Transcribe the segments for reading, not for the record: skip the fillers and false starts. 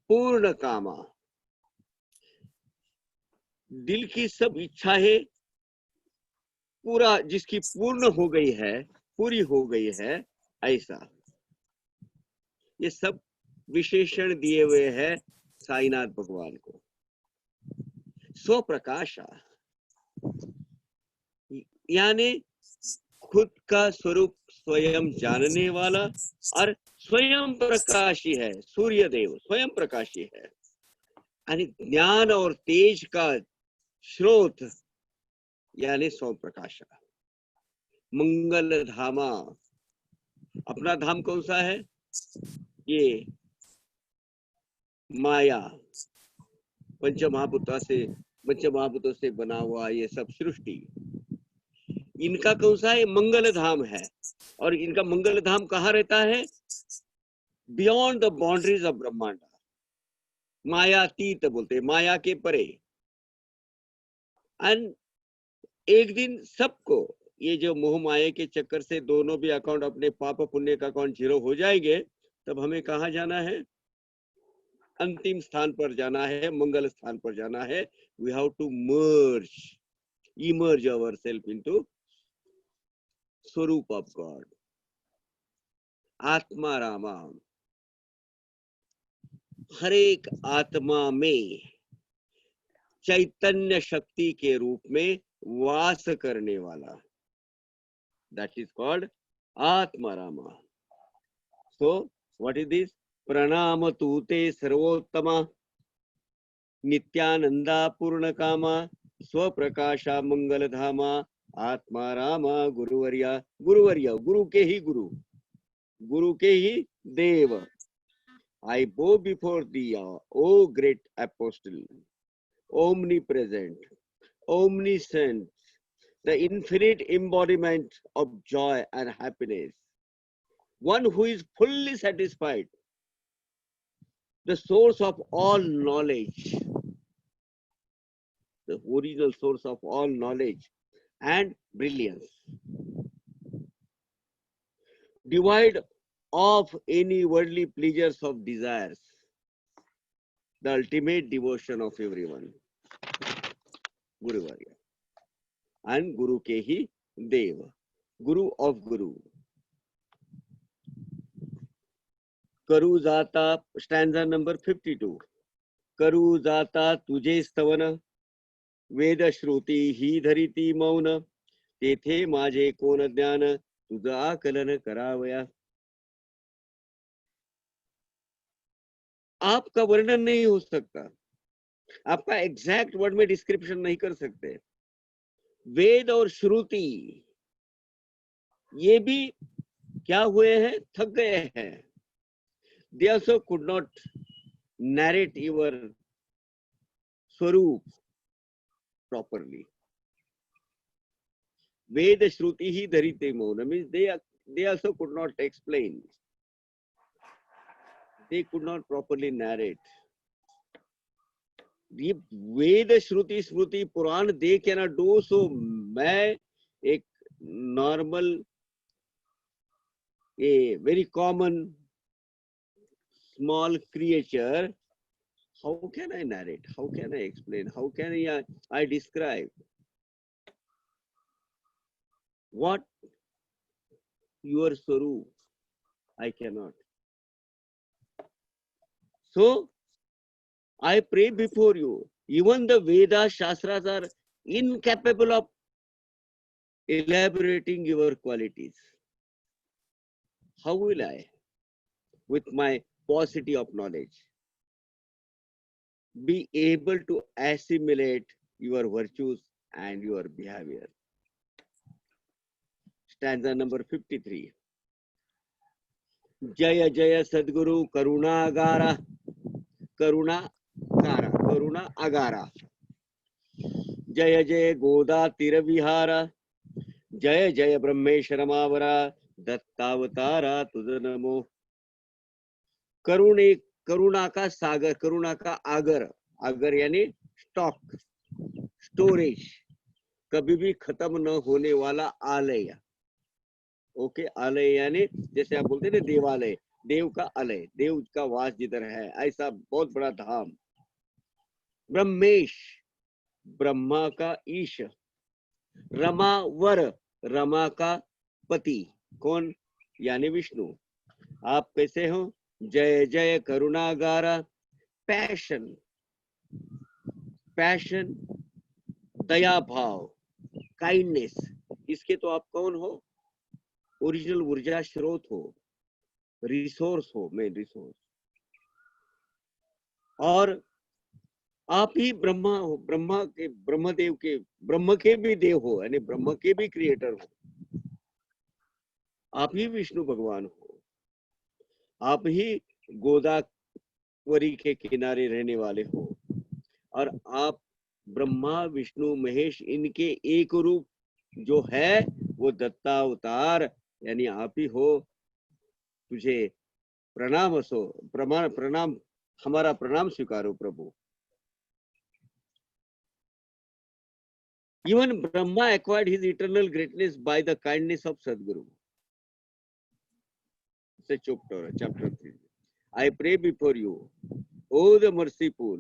पूर्ण कामा, दिल की सब इच्छाएं पूरा, जिसकी पूर्ण हो गई है, पूरी हो गई है, ऐसा। ये सब विशेषण दिए हुए हैं साईनाथ भगवान को। स्वप्रकाशा यानी खुद का स्वरूप स्वयं जानने वाला और स्वयं प्रकाशी है। सूर्य देव स्वयं प्रकाशी है। यानी ज्ञान और तेज का स्रोत यानी स्वप्रकाशा। मंगल धामा, अपना धाम कौन सा है? ये माया, पंच महाभूतों से बना हुआ ये सब सृष्टि, इनका कौन सा है? मंगल धाम है। और इनका मंगल धाम कहाँ रहता है? बियॉन्ड द बाउंड्रीज ऑफ ब्रह्मांड, मायातीत बोलते हैं, माया के परे। एंड एक दिन सबको, ये जो मोह माया के चक्कर से दोनों भी अकाउंट, अपने पाप पुण्य का अकाउंट जीरो हो जाएंगे, तब हमें कहाँ जाना है? अंतिम स्थान पर जाना है, मंगल स्थान पर जाना है। We have to emerge our self into स्वरूप ऑफ गॉड, आत्मा रामा। हर एक आत्मा में चैतन्य शक्ति के रूप में वास करने वाला, दैट इज कॉल्ड आत्मा Rama. So what is this? प्रणाम तूते सर्वोत्तमा, नित्यानंदा पूर्ण कामा, स्वप्रकाशा मंगल धामा, आत्मा रामा गुरुवर्या। गुरुवर्या, गुरु के ही गुरु, गुरु के ही देव। I bow before thee, O great apostle, omnipresent, omniscient, the infinite embodiment of joy and happiness, one who is fully satisfied, the source of all knowledge, the original source of all knowledge and brilliance, devoid of any worldly pleasures of desires, the ultimate devotion of everyone, Guru Varya, and Guru ke hi Dev, Guru of Guru. करू जाता, stanza number 52, करू जाता तुझे स्तवन, वेद श्रुती ही धरिती मौन, तेथे माझे कोण ज्ञान, तुझा आकलन करावया। आपका वर्णन नहीं हो सकता, आपका एग्जैक्ट वर्ड में डिस्क्रिप्शन नहीं कर सकते। वेद और श्रुति ये भी क्या हुए हैं? थक गए हैं। They also could not narrate your swarup properly. Veda Shruti hi dharite mauna means they also could not explain. They could not properly narrate. ये वेद श्रुति स्मृति पुराण they cannot do so. मैं एक normal, a very common small creature, how can I narrate? How can I explain? How can I describe what your swarup? I cannot. So I pray before you. Even the Vedas, Shastras are incapable of elaborating your qualities. How will I, with my paucity of knowledge, be able to assimilate your virtues and your behavior? Stanza number 53. Jaya Jaya Sadguru Karuna Agara, Karuna Kara, Karuna Agara. Jaya Jaya Goda Tiravihara, जय जय ब्रह्मेश्वरमावरा, दत्तावतारा तुझ नमो। करुणा का सागर, करुणा का आगर, आगर यानी stock, storage, कभी भी खत्म न होने वाला आलय। ओके, आलय यानी जैसे आप बोलते हैं ना देवालय, देव का अलय, देव का वास जिधर है, ऐसा बहुत बड़ा धाम। ब्रह्मेश, ब्रह्मा का ईश। रमावर, रमा का पति। कौन? यानी विष्णु। आप कैसे हो? जय जय करुणागारा। पैशन, पैशन दया भाव, काइंडनेस, इसके तो आप कौन हो? ओरिजिनल ऊर्जा स्रोत हो, रिसोर्स हो, मेन रिसोर्स। और आप ही ब्रह्मा हो, ब्रह्मा के, ब्रह्मदेव के, ब्रह्म के भी देव हो, यानी ब्रह्म के भी क्रिएटर हो। आप ही विष्णु भगवान हो। आप ही गोदावरी के किनारे रहने वाले हो। और आप ब्रह्मा विष्णु महेश, इनके एक रूप जो है वो दत्तावतार, यानी आप ही हो। तुझे प्रणाम असो, प्रमाण प्रणाम, हमारा प्रणाम स्वीकारो प्रभु। Even Brahma acquired his eternal greatness by the kindness of Sadguru. It's a chapter 3. I pray before you, O the merciful,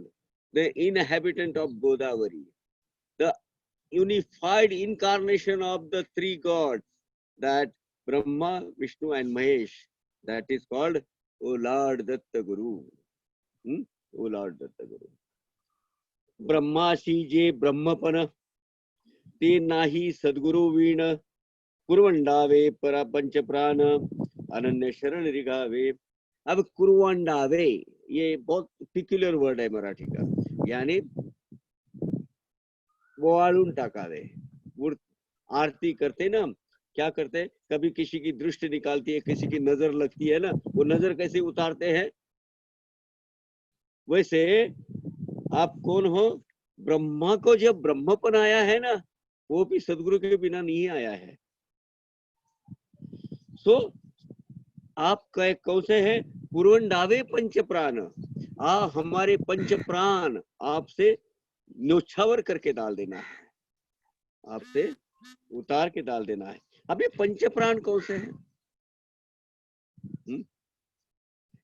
the inhabitant of Godavari, the unified incarnation of the three gods, that Brahma, Vishnu and Mahesh, that is called O Lord Datta Guru. O Lord Datta Guru. Brahma je Brahmapana, ते नाही सद्गुरु वीण, कुरवंडावे परा पंच प्राण, अनन्य शरण रिगावे। अब कुरवंडावे ये बहुत peculiar word है मराठी का, यानी बोवाळून टाकावे। आरती करते ना, क्या करते? कभी किसी की दृष्टि निकालती है, किसी की नजर लगती है ना, वो नजर कैसे उतारते हैं? वैसे आप कौन हो? ब्रह्मा को जब ब्रह्मपन आया है ना, वो भी सदगुरु के बिना नहीं आया है। सो आप कौन से हैं? पुरवंडावे पंच प्राण, हमारे पंच प्राण आपसे न्योछावर करके डाल देना है, आपसे उतार के डाल देना है। अब ये पंच प्राण कौन से हैं?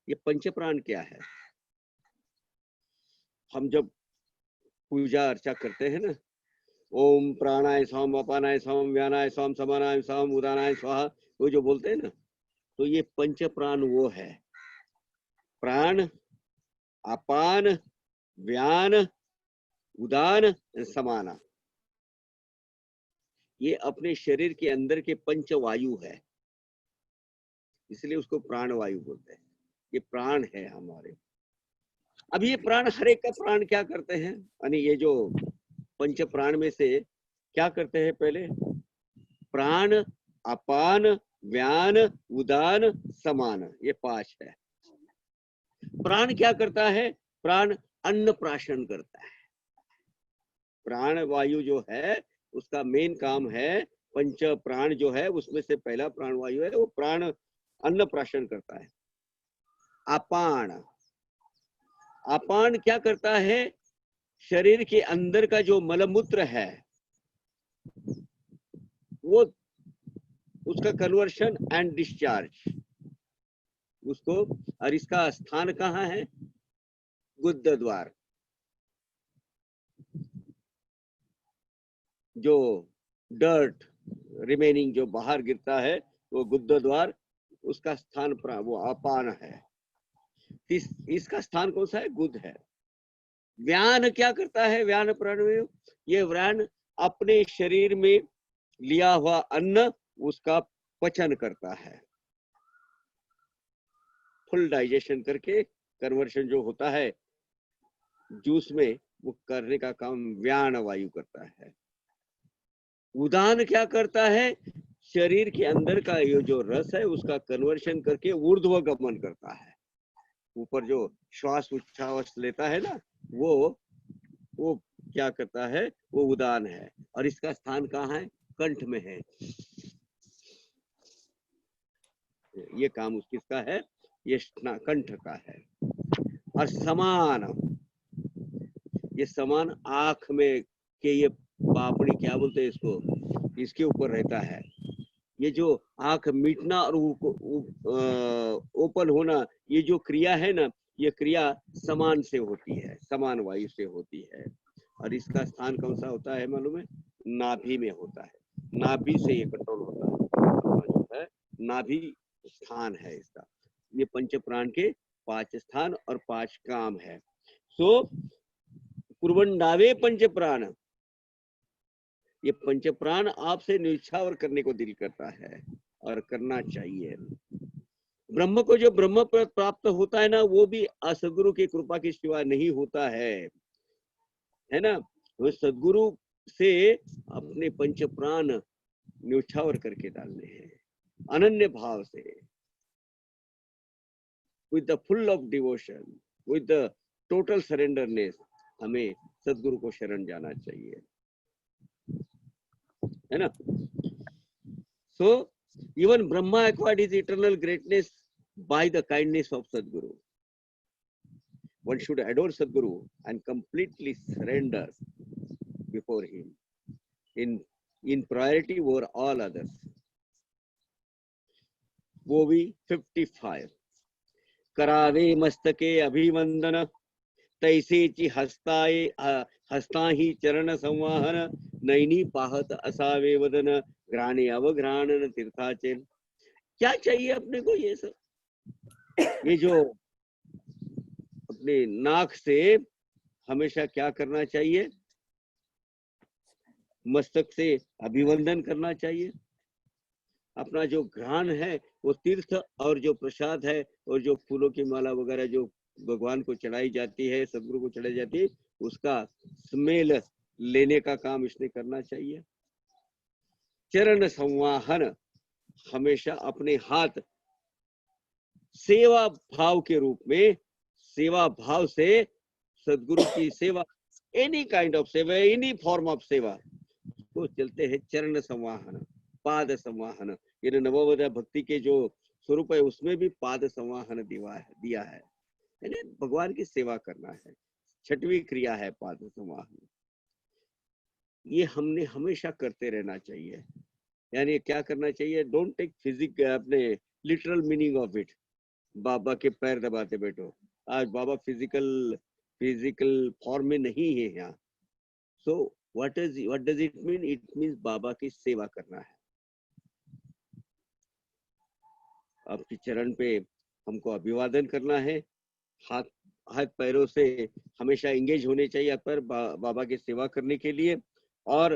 ये पंच प्राण क्या है? हम जब पूजा अर्चा करते हैं ना, ओम प्राणाय स्वाम, अपानाय स्वाम, व्यानाय स्वाम, समानाय स्वाम, उदानाय स्वाहा, वो जो बोलते हैं ना, तो ये पंच प्राण वो है। प्राण, अपान, व्यान, उदान, समाना, ये अपने शरीर के अंदर के पंच वायु है, इसलिए उसको प्राण वायु बोलते हैं। ये प्राण है हमारे। अब ये प्राण, हर एक का प्राण क्या करते हैं? यानी ये जो पंच प्राण में से क्या करते हैं? पहले प्राण, अपान, व्यान, उदान, समान, ये 5 है। प्राण क्या करता है? प्राण अन्न प्राशन करता है। प्राण वायु जो है उसका मेन काम है, पंच प्राण जो है उसमें से पहला प्राण वायु है, वो प्राण अन्न प्राशन करता है। अपान, अपान क्या करता है? शरीर के अंदर का जो मलमूत्र है वो, उसका कन्वर्शन एंड डिस्चार्ज, उसको। और इसका स्थान कहाँ है? गुद्द द्वार। जो डर्ट रिमेनिंग जो बाहर गिरता है वो गुद्द द्वार, उसका स्थान वो अपान है। इसका स्थान कौन सा है? गुद है। व्यान क्या करता है? व्यान प्राण, ये व्यान अपने शरीर में लिया हुआ अन्न उसका पचन करता है, फुल डाइजेशन करके कन्वर्शन जो होता है जूस में, वो करने का काम व्यान वायु करता है। उदान क्या करता है? शरीर के अंदर का ये जो रस है उसका कन्वर्शन करके ऊर्ध्व गमन करता है, ऊपर जो श्वास उच्छ्वास लेता है ना, वो क्या करता है? वो उदान है। और इसका स्थान कहाँ है? कंठ में है। ये काम किसका है? ये कंठ का है। और समान, ये समान आंख में के ये पापड़ी क्या बोलते हैं इसको, इसके ऊपर रहता है। ये जो आंख मीटना और ओपन होना, ये जो क्रिया है ना, ये क्रिया समान से होती है, समान वायु से होती है। और इसका स्थान कौन सा होता है मालूम है? नाभि में होता है। नाभि से ये कंट्रोल होता है, जो है नाभि स्थान है इसका। ये पंच प्राण के 5 स्थान और 5 काम है। सो कुर्वंडावे पंच प्राण, ये पंच प्राण आपसे निछावर करने को दिल करता है और करना चाहिए। ब्रह्म को जो ब्रह्म प्राप्त होता है ना, वो भी सदगुरु की कृपा के सिवा नहीं होता है ना। वो सदगुरु से अपने पंच प्राण न्योछावर करके डालने हैं अनन्य भाव से, with the full of devotion, with the total surrenderness. हमें सदगुरु को शरण जाना चाहिए, है ना। So even Brahma acquired his eternal greatness by the kindness of Sadguru. One should adore Sadguru and completely surrender before him in priority over all others. वो भी 55। करावे मस्तके अभिवंदन, तैसे ची हस्ता ही चरण संवाहन, नैनी पाहत असावे वदन, घ्राणे अवघ्राणन तीर्थाचल। क्या चाहिए अपने को? ये सब, ये जो अपने नाक से हमेशा क्या करना चाहिए? मस्तक से अभिवंदन करना चाहिए। अपना जो घ्राण है वो तीर्थ और जो प्रसाद है और जो फूलों की माला वगैरह जो भगवान को चढ़ाई जाती है, सदगुरु को चढ़ाई जाती है, उसका स्मेल लेने का काम इसने करना चाहिए। चरण संवाहन, हमेशा अपने हाथ सेवा भाव के रूप में, सेवा भाव से सदगुरु की सेवा, एनी काइंड ऑफ सेवा, एनी फॉर्म ऑफ सेवा, तो चलते हैं चरण संवाहन, पाद संवाहन। ये नवोदय भक्ति के जो स्वरूप है उसमें भी पाद संवाहन दिया है, यानी भगवान की सेवा करना है। 6वीं क्रिया है पाद संवाहन। ये हमने हमेशा करते रहना चाहिए। यानी क्या करना चाहिए? डोंट टेक फिजिक अपने लिटरल मीनिंग ऑफ इट, बाबा के पैर दबाते बैठो। आज बाबा फिजिकल फॉर्म में नहीं है यहाँ। So what does it mean? It means बाबा की सेवा करना है। आपके चरण पे हमको अभिवादन करना है, हाथ पैरों से हमेशा एंगेज होने चाहिए पर बाबा की सेवा करने के लिए। और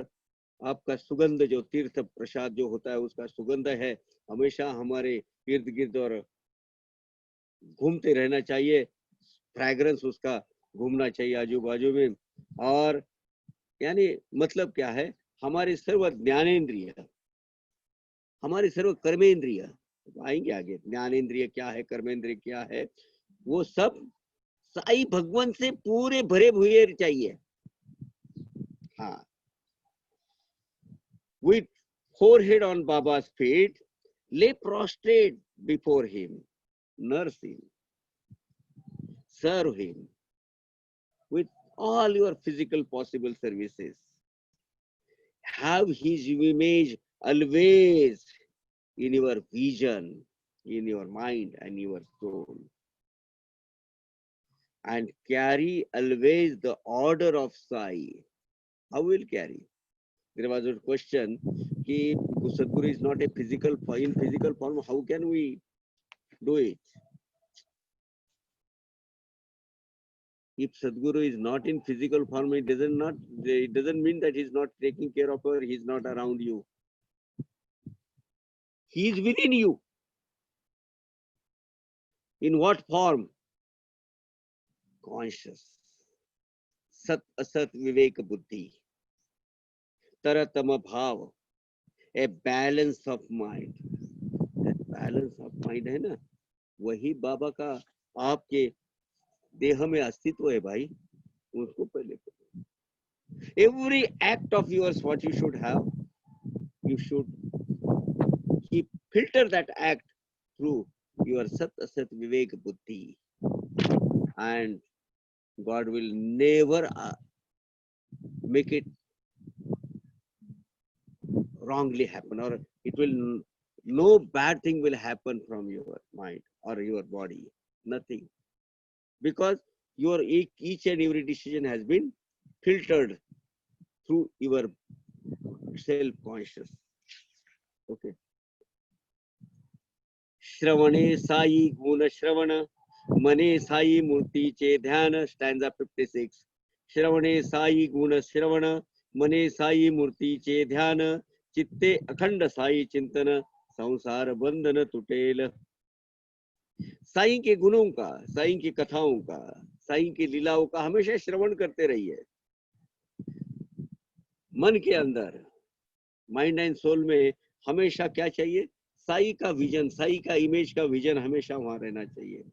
आपका सुगंध, जो तीर्थ प्रसाद जो होता है उसका सुगंध है, हमेशा हमारे इर्द गिर्द और घूमते रहना चाहिए। फ्रैग्रेंस उसका घूमना चाहिए आजू बाजू में। और यानी मतलब क्या है? हमारे सर्व ज्ञानेन्द्रिय, हमारे सर्व कर्मेंद्रिय, आएंगे आगे, ज्ञानेन्द्रिय क्या है, कर्मेंद्रिय क्या है, वो सब साई भगवान से पूरे भरे हुए चाहिए। हाँ, with forehead on Baba's feet, lay prostrate before him, nurse him, serve him with all your physical possible services. Have his image always in your vision, in your mind and your soul. And carry always the order of Sai. How will carry? There was a question, कि Sadguru is not a physical form, how can we do it? If Sadguru is not in physical form, it doesn't mean that he's not taking care of her, he's not around you. He is within you. In what form? Conscious. Sat asat vivek buddhi. Taratama bhav. A balance of mind. That balance of mind है ना, वही बाबा का आपके देह में अस्तित्व है भाई। उसको पहले every act of yours, what you should have, you should keep filter that act through your Sat Asat Vivek Buddhi, and God will never make it wrongly happen, or it will No bad thing will happen from your mind or your body. Nothing. Because your each and every decision has been filtered through your self-conscious. Okay. श्रवणे Sai गुण श्रवण मने साई मूर्तीचे ध्यान stanza 56. श्रवणे Sai गुण श्रवण मने साई मूर्तीचे ध्यान चित्ते अखंड साई चिंतन संसार बंधन टूटेल. साईं के गुणों का, साईं की कथाओं का, साईं की लीलाओं का हमेशा श्रवण करते रहिए. मन के अंदर, माइंड एंड सोल में हमेशा क्या चाहिए? साई का विजन, साई का इमेज का विजन हमेशा वहां रहना चाहिए.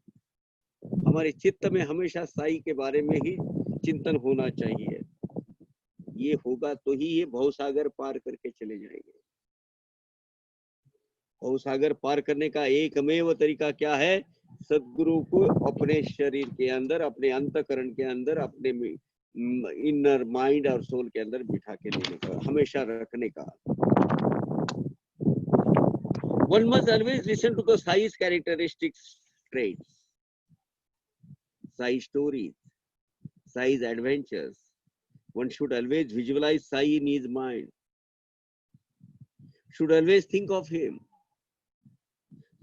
हमारे चित्त में हमेशा साई के बारे में ही चिंतन होना चाहिए. ये होगा तो ही ये भवसागर पार करके चले जाएंगे. भवसागर पार करने का एकमेव तरीका क्या है? सदगुरु को अपने शरीर के अंदर, अपने अंतकरण के अंदर, अपने इनर माइंड और सोल के अंदर बिठा के लेने का, हमेशा रखने का. One must always listen to the Sai's characteristics traits, Sai stories, Sai's adventures. One should always visualize Sai in his mind. Should always think of him,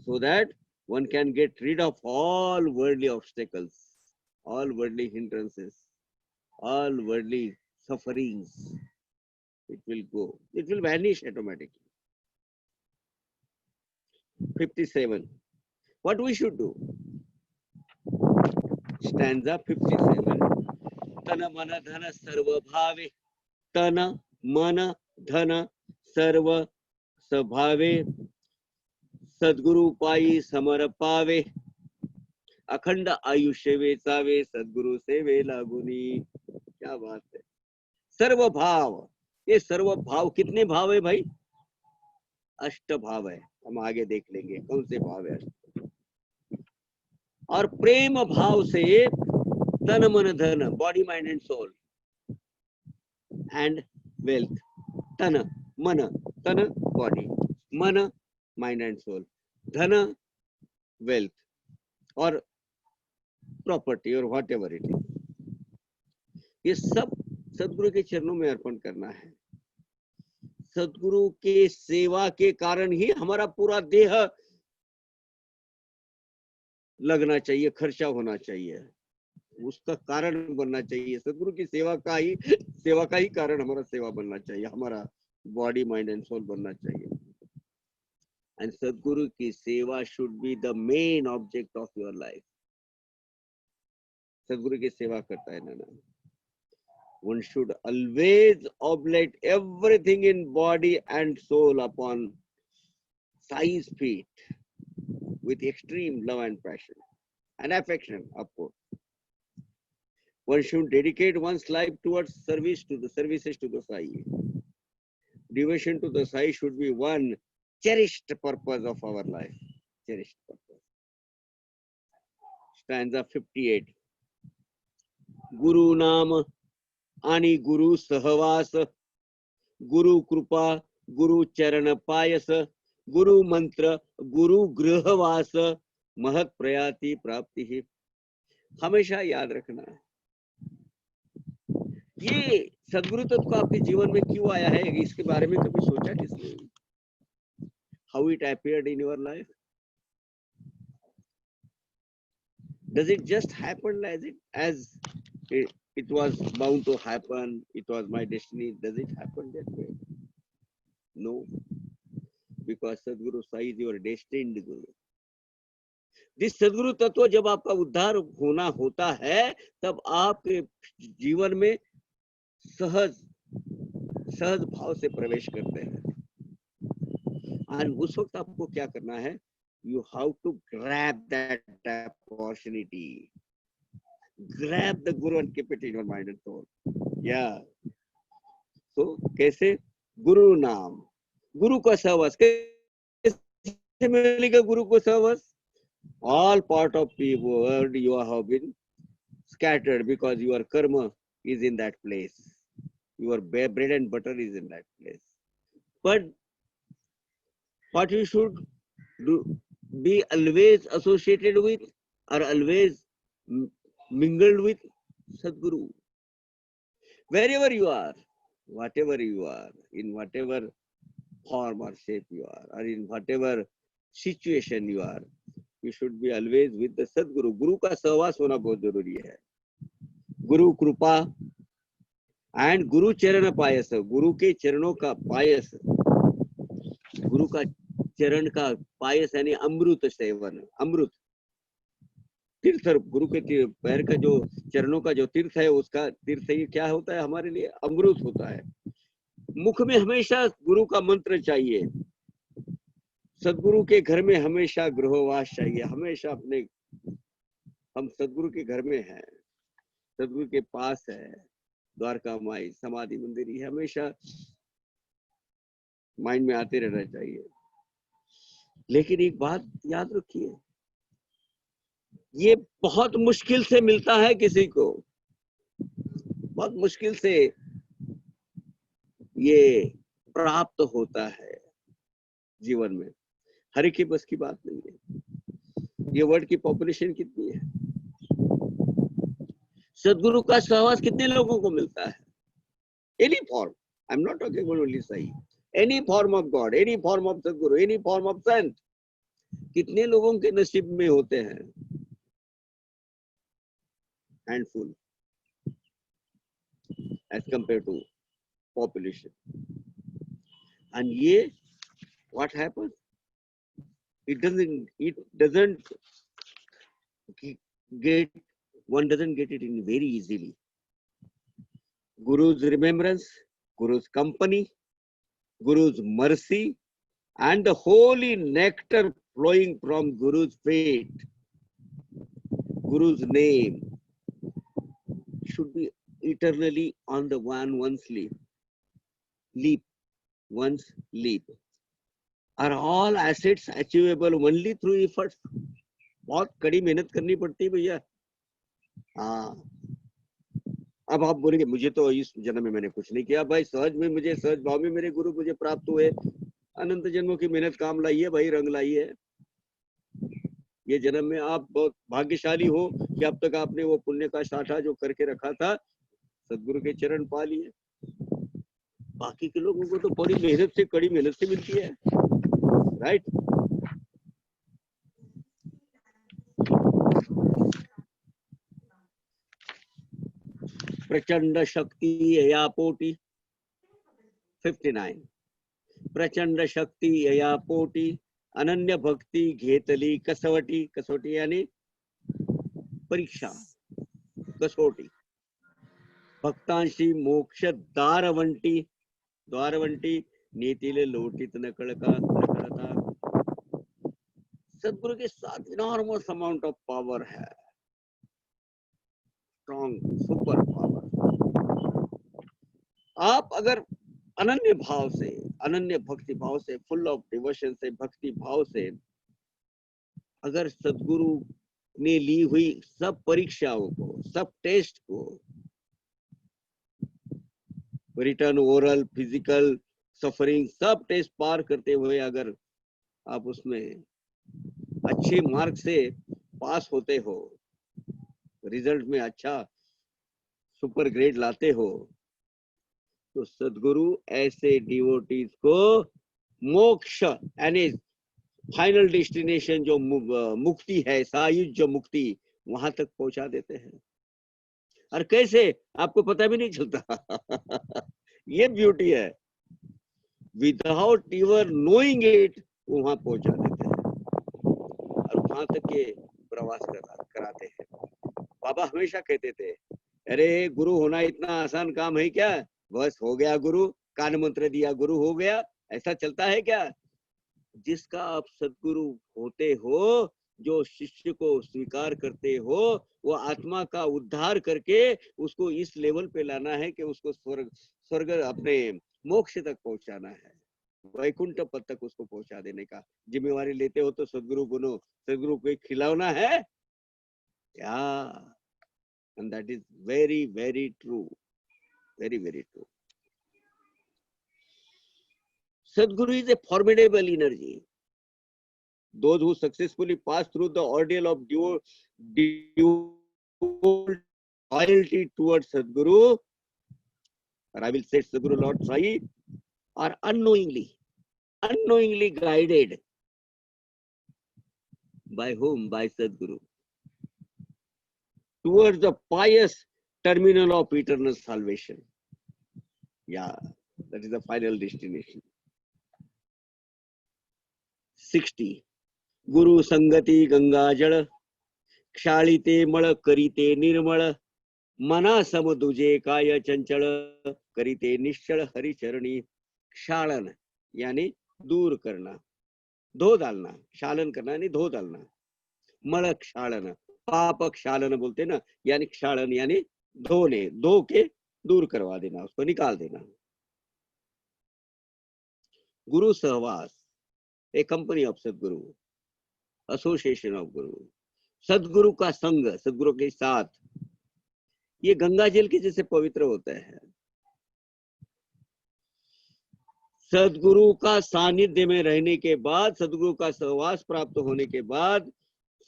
so that one can get rid of all worldly obstacles, all worldly hindrances, all worldly sufferings. It will go. It will vanish automatically. 57. What we should do? Stanza 57. Tana mana dhana sarva bhave. Tana mana dhana sarva स्वभावे Sadhguru pi summer पावे अखंड आयुष्य वेचावे सद्गुरु सेवे लागुनी. क्या बात है. सर्व भाव. ये सर्व भाव कितने भाव है भाई? अष्ट भाव है. हम आगे देख लेंगे कौन से भाव है. और प्रेम भाव से तन मन धन, body mind and soul and wealth. तन मन, तन बॉडी, मन माइंड एंड सोल, धन वेल्थ और प्रॉपर्टी और व्हाट एवर इट इज. ये सब सदगुरु के चरणों में अर्पण करना है. सदगुरु के सेवा के कारण ही हमारा पूरा देह लगना चाहिए, खर्चा होना चाहिए, उसका कारण बनना चाहिए. सदगुरु की सेवा का ही कारण हमारा सेवा बनना चाहिए, हमारा बॉडी माइंड एंड सोल बनना चाहिए. एंड सदगुरु की सेवा should be the main object of your life. सदगुरु की सेवा करता है ना. One should always oblate everything in body and soul upon Sai's feet with extreme love and passion and affection, of course. One should dedicate one's life towards services to the Sai. Devotion to the Sai should be one cherished purpose of our life. Cherished purpose. Stanza 58. Guru Naam आणि गुरु सहवास, गुरु कृपा, गुरु चरण पायस, गुरु मंत्र, गुरु गृहवास, महत प्रयाति प्राप्ति ही. हमेशा याद रखना. ये सदगुरु तत्व आपके जीवन में क्यों आया है, इसके बारे में कभी सोचा किसने? How it appeared in your life? Does it just happen as it was bound to happen? It was my destiny. Does it happen that way? No, because Sadguru Sai is your destined Guru. This सदगुरु तत्व जब आपका उद्धार होना होता है, तब आपके जीवन में सहज भाव से प्रवेश करते हैं. और उस वक्त आपको क्या करना है? You have to grab that opportunity. Grab the Guru and keep it in your mind and soul. Yeah. So कैसे? गुरु नाम, गुरु का सहवास. कैसे मिलेगा गुरु को सहवास? All part of the world you have been scattered because your karma is in that place. Your bread and butter is in that place. But what you should do, be always associated with or always mingled with Sadguru. Wherever you are, whatever you are, in whatever form or shape you are, or in whatever situation you are, you should be always with the Sadguru. गुरु का सहवास होना बहुत जरूरी है. गुरु कृपा and गुरु चरण पायस, गुरु के चरणों का पायस, गुरु का चरण का पायस यानी अमृत सेवन, अमृत तीर्थ, गुरु के पैर का जो चरणों का जो तीर्थ है, उसका तीर्थ ये क्या होता है हमारे लिए? अमृत होता है. मुख में हमेशा गुरु का मंत्र चाहिए. सदगुरु के घर में हमेशा गृहवास चाहिए. हमेशा अपने, हम सदगुरु के घर में हैं, सदगुरु के पास है, द्वारका माई समाधि मंदिर, ही हमेशा माइंड में आते रहना चाहिए. लेकिन एक बात याद रखिए, ये बहुत मुश्किल से मिलता है किसी को, बहुत मुश्किल से ये प्राप्त होता है जीवन में. हर एक के बस की बात नहीं है. ये वर्ल्ड की पॉपुलेशन कितनी है? सदगुरु का सहवास कितने लोगों को मिलता है? Any form, I am not talking only सही, any form of God, any form of सदगुरु, एनी फॉर्म ऑफ संत, कितने लोगों के नसीब में होते हैं? Handful as compare to population. And yeah, what happens? It doesn't get, one doesn't get it in very easily. Guru's remembrance, Guru's company, Guru's mercy, and the holy nectar flowing from Guru's feet, Guru's name should be eternally on the one's lip, are all assets achievable only through efforts. बहुत कड़ी मेहनत करनी पड़ती है भैया. हाँ, अब आप बोलेंगे मुझे तो इस जन्म में मैंने कुछ नहीं किया. भाई सहज में, मुझे सहज भाव में मेरे गुरु मुझे प्राप्त हुए. अनंत जन्मों की मेहनत काम लाई है भाई, रंग लाई है. ये जन्म में आप बहुत भाग्यशाली हो कि अब तक आपने वो पुण्य का साठा जो करके रखा था, सदगुरु के चरण पा लिए. बाकी के लोगों को तो बड़ी मेहनत से, कड़ी मेहनत से मिलती है. राइट? प्रचंड शक्ति या पोटी 59. प्रचंड शक्ती या पोटी अनन्य भक्ती घेतली कसवटी. कसवटी यानी परीक्षा, कसोटी. भक्तांशी मोक्ष द्वारवंटी, द्वारवंटी नीतीले लोटित न कळका कळता. सदगुरु के साथ इनॉर्मस अमाउंट ऑफ पावर है, स्ट्रॉन्ग सुपर पावर. आप अगर अनन्य भाव से, अनन्य भक्ति भाव से, फुल ऑफ डिवोशन से, भक्ति भाव से अगर सदगुरु ने ली हुई सब परीक्षाओं को, सब टेस्ट को, रिटर्न, ओरल, फिजिकल, सफरिंग, सब टेस्ट पार करते हुए अगर आप उसमें अच्छे मार्क से पास होते हो, रिजल्ट में अच्छा सुपर ग्रेड लाते हो, तो सदगुरु ऐसे डिवोटीज को मोक्ष यानी फाइनल डेस्टिनेशन जो मुक्ति है, सायुज्य मुक्ति, वहां तक पहुंचा देते हैं. और कैसे आपको पता भी नहीं चलता. ये ब्यूटी है. विदाउट यूर नोइंग इट वहां पहुंचा देते हैं और वहां तक के प्रवास कराते हैं. बाबा हमेशा कहते थे, अरे गुरु होना इतना आसान काम है क्या? बस हो गया गुरु, कान मंत्र दिया गुरु हो गया, ऐसा चलता है क्या? जिसका आप सदगुरु होते हो, जो शिष्य को स्वीकार करते हो, वो आत्मा का उद्धार करके उसको इस लेवल पे लाना है कि उसको स्वर्ग अपने मोक्ष तक पहुंचाना है, वैकुंठ पद तक उसको पहुंचा देने का जिम्मेवारी लेते हो. तो सदगुरु बनो, सदगुरु को खिलौना है या. And that is very very true, very very true. Sadguru is a formidable energy. Those who successfully pass through the ordeal of loyalty towards Sadguru, or I will say Sadguru Lord Sai, are unknowingly guided. By whom? By Sadguru. Towards the pious terminal of eternal salvation. Yeah, that is the final destination. 60. Guru Sangati Ganga Jal, Kshalite Mala Karite Nirmala, Mana Samaduje Kaya Chanchal, Karite Nishchal Hari Charani, Kshalan, यानी दूर करना, धो डालना, क्षालन करना यानी धो डालना, मल क्षालन, पाप क्षालन बोलते ना, यानी क्षालन यानी धोने, धो के दूर करवा देना, उसको निकाल देना. गुरु सहवास, a company of Sadguru, association of Guru, सदगुरु का संग, सदगुरु के साथ, ये गंगा जल के जैसे पवित्र होता है. सदगुरु का सानिध्य में रहने के बाद, सदगुरु का सहवास प्राप्त होने के बाद,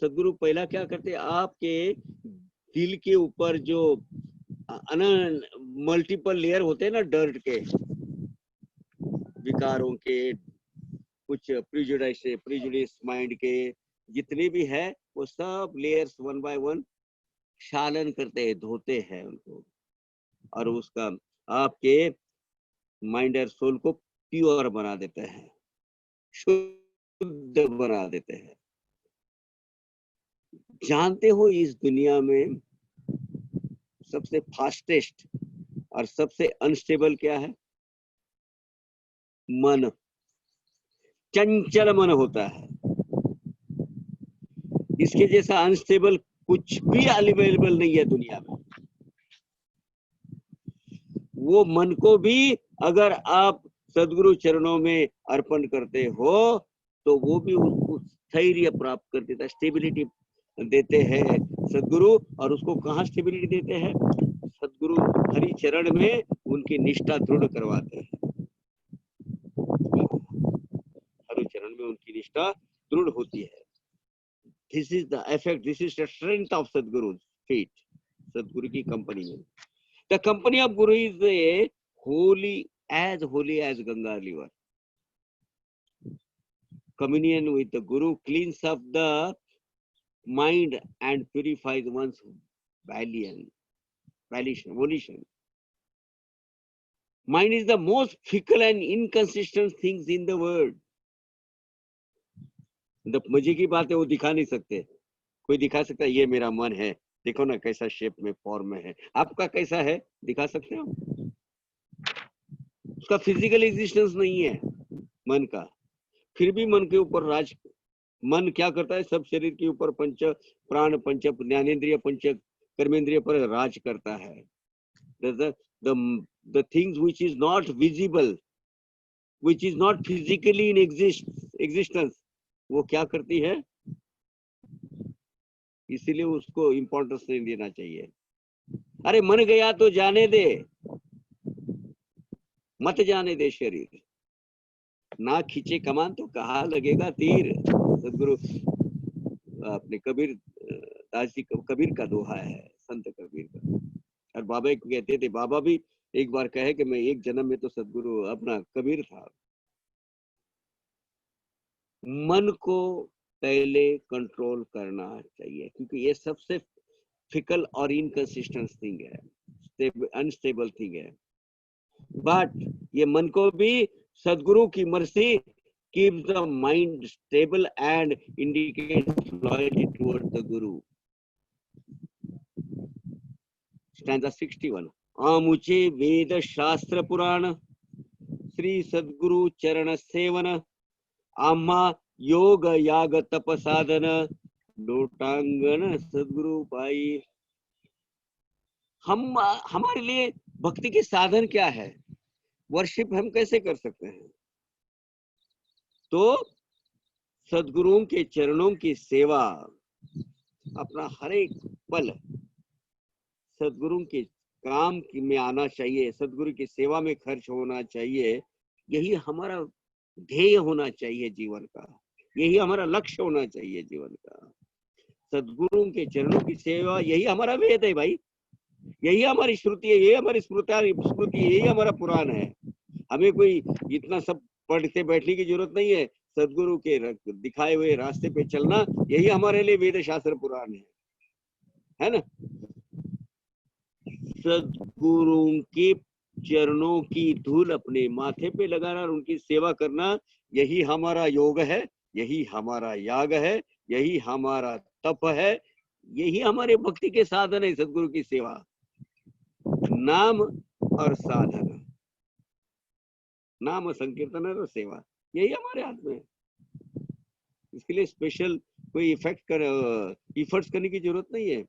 सदगुरु पहला क्या करते, आपके दिल के ऊपर जो मल्टीपल लेयर होते हैं ना, डर्ट के, विकारों के, कुछ प्रिजुडिस माइंड के जितने भी है, वो सब लेयर्स वन बाय वन क्षालन करते हैं, धोते हैं उनको, और उसका आपके माइंड और सोल को प्योर बना देते हैं, शुद्ध बना देते हैं. जानते हो इस दुनिया में सबसे फास्टेस्ट और सबसे अनस्टेबल क्या है? मन. चंचल मन होता है. इसके जैसा अनस्टेबल कुछ भी अवेलेबल नहीं है दुनिया में. वो मन को भी अगर आप सदगुरु चरणों में अर्पण करते हो तो वो भी उसको स्थैर्य प्राप्त कर देता है, स्टेबिलिटी देते हैं सदगुरु. और उसको कहाँ स्टेबिलिटी देते हैं? सदगुरु हरि चरण में उनकी निष्ठा दृढ़ करवाते हैं. हरि चरण में उनकी निष्ठा दृढ़ होती है. This is the effect, this is the strength of Sadguru's feet. Sadguru की company में. The company of Guru is a holy as Ganga river. Communion with the Guru cleans up the mind and purifies one's volition. Mind is the most fickle and inconsistent things in the world. मजे की बात है, वो दिखा नहीं सकते. कोई दिखा सकता है ये मेरा मन है, देखो ना कैसा शेप में फॉर्म में है. आपका कैसा है दिखा सकते हो? उसका फिजिकल एग्जिस्टेंस नहीं है मन का. फिर भी मन के ऊपर राज, मन क्या करता है? सब शरीर के ऊपर पंच प्राण, पंच ज्ञानेन्द्रिय, पंच कर्मेंद्रिय पर राज करता है. The things which is not visible, which is not physically in existence, वो क्या करती है? इसीलिए उसको इम्पोर्टेंस नहीं देना चाहिए. अरे मन गया तो जाने दे, मत जाने दे शरीर. ना खींचे कमान तो कहाँ लगेगा तीर. सदगुरु अपने कबीर दास जी, कबीर का दोहा है, संत कबीर का. और बाबा को कहते थे, बाबा भी एक बार कहे कि मैं एक जन्म में तो सदगुरु अपना कबीर था. मन को पहले कंट्रोल करना चाहिए, क्योंकि ये सबसे फिकल और इनकंसिस्टेंट थिंग है, अनस्टेबल थिंग है. बट ये मन को भी सदगुरु की mercy keeps the mind stable and indicates loyalty towards the Guru. Stanza 61. आमुचे वेद शास्त्र पुराण, श्री सदगुरु चरण सेवन, आम्हा योग याग तप साधन, लोटांगन सदगुरु पाई. हम हमारे लिए भक्ति के साधन क्या है? वर्शिप हम कैसे कर सकते हैं? तो सदगुरुओं के चरणों की सेवा, अपना हर एक पल सदगुरु के काम में आना चाहिए, सदगुरु की सेवा में खर्च होना चाहिए. यही हमारा ध्येय होना चाहिए जीवन का, यही हमारा लक्ष्य होना चाहिए जीवन का। सदगुरु के चरणों की सेवा, यही हमारा वेद है भाई, यही हमारी श्रुति है, यही हमारी स्मृति, यही हमारा पुराण है। हमें कोई इतना सब पढ़ते बैठने की जरूरत नहीं है। सदगुरु के दिखाए हुए रास्ते पे चलना, यही हमारे लिए वेद शास्त्र पुराण है ना। सदगुरु के चरणों की धूल अपने माथे पे लगाना और उनकी सेवा करना, यही हमारा योग है, यही हमारा याग है, यही हमारा तप है, यही हमारे भक्ति के साधन है। सदगुरु की सेवा, नाम और साधना, नाम संकीर्तन और सेवा, यही हमारे हाथ में है। इसके लिए स्पेशल कोई इफर्ट्स करने की जरूरत नहीं है।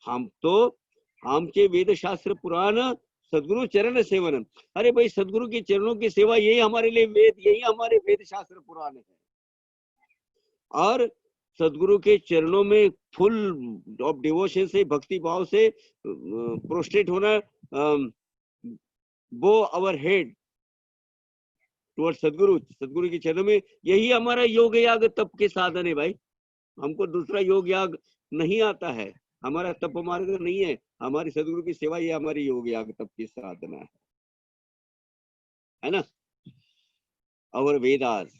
हम तो आमचे वेद शास्त्र पुराण सदगुरु चरण सेवन। अरे भाई, सदगुरु के चरणों की सेवा, यही हमारे लिए वेद, यही हमारे वेद शास्त्र पुराण है। और सदगुरु के चरणों में फुल ऑफ डिवोशन से, भक्ति भाव से प्रोस्ट्रेट होना, बो आवर हेड टुवर्ड सदगुरु, सदगुरु के चरणों में, यही हमारा योग याग तप के साधन है भाई। हमको दूसरा योग याग नहीं आता है, हमारा तप मार्ग नहीं है, हमारी सदगुरु की सेवा, ये हमारी योग याग तप की साधना है ना। Our Vedas,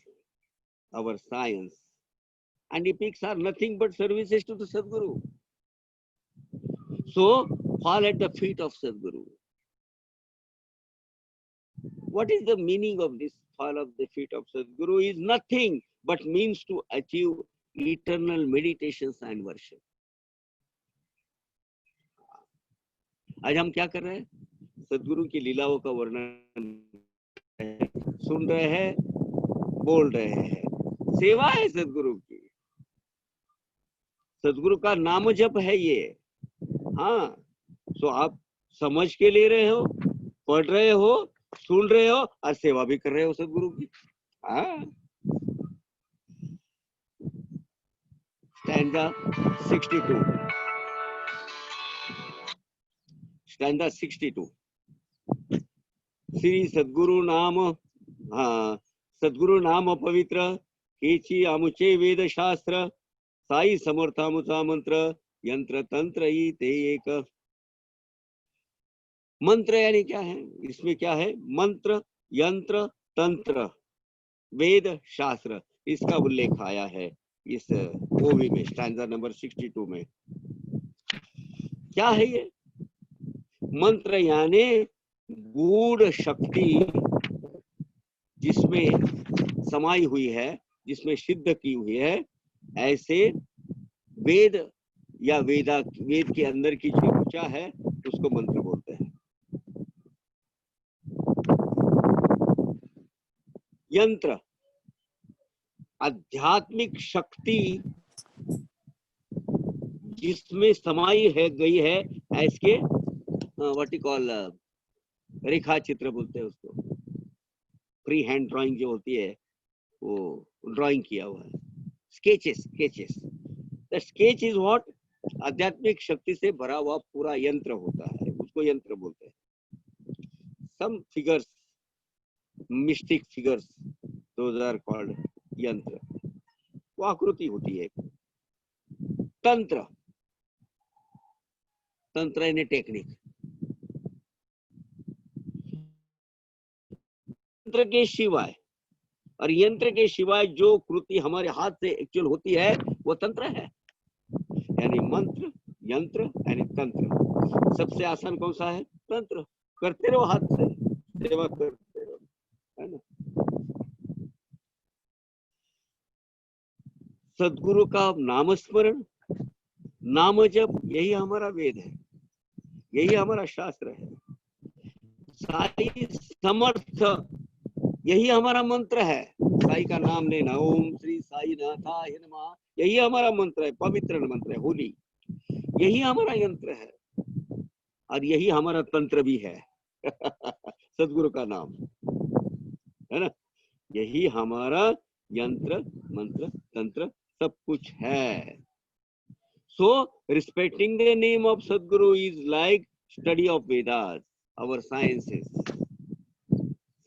our science and epics are nothing but services to the Sadguru. So fall at the feet of Sadguru. What is the meaning of this fall of the feet of Sadguru? Is nothing but means to achieve eternal meditations and worship. आज हम क्या कर रहे हैं? सदगुरु की लीलाओं का वर्णन सुन रहे हैं, बोल रहे हैं, सेवा है सदगुरु की, सदगुरु का नाम जप है ये। हाँ, सो आप समझ के ले रहे हो, पढ़ रहे हो, सुन रहे हो और सेवा भी कर रहे हो सदगुरु की। हाँ, स्टैंजा 62, स्टैंजा 62, श्री सदगुरु नाम, हाँ, सदगुरु नाम पवित्र केची आमुचे वेद शास्त्र, साई समर्थामुचा मंत्र, यंत्र तंत्र ही ते एक। मंत्र यानी क्या है? इसमें क्या है? मंत्र, यंत्र, तंत्र, वेद, शास्त्र, इसका उल्लेख आया है इस ओवी में, स्टैंजा नंबर 62 में। क्या है ये मंत्र? यानी गूढ़ शक्ति जिसमें समाई हुई है, जिसमें सिद्ध की हुई है, ऐसे वेद या वेद के अंदर की जो ऊर्जा है उसको मंत्र बोलते हैं। यंत्र, आध्यात्मिक शक्ति जिसमें समाई है गई है, ऐसे व्हाट यू कॉल, रेखा चित्र बोलते हैं उसको, फ्री हैंड ड्राइंग जो होती है, वो ड्राइंग किया हुआ है, sketches. The sketch is what? आध्यात्मिक शक्ति से भरा हुआ पूरा यंत्र होता है, उसको यंत्र बोलते हैं। Some figures, mystic figures, those are called yantra, वो आकृति होती है। तंत्र, तंत्र यानी टेक्निक। यंत्र के सिवाय और यंत्र के सिवाय जो कृति हमारे हाथ से एक्चुअल होती है वो तंत्र है। यानी मंत्र, यंत्र यानी तंत्र। सबसे आसान कौन सा है? तंत्र। करते रहो, हाथ से सेवा करते रहो, है ना। सदगुरु का नाम स्मरण, नाम जप, यही हमारा वेद है, यही हमारा शास्त्र है। साई समर्थ, यही हमारा मंत्र है। साई का नाम लेना, ओम श्री साई नाथाय नमः, यही हमारा मंत्र है, पवित्र मंत्र है, होली, यही हमारा यंत्र है और यही हमारा तंत्र भी है। सदगुरु का नाम है ना, यही हमारा यंत्र, मंत्र, तंत्र सब कुछ है। So respecting the name of Sadguru is like study of Vedas, our sciences.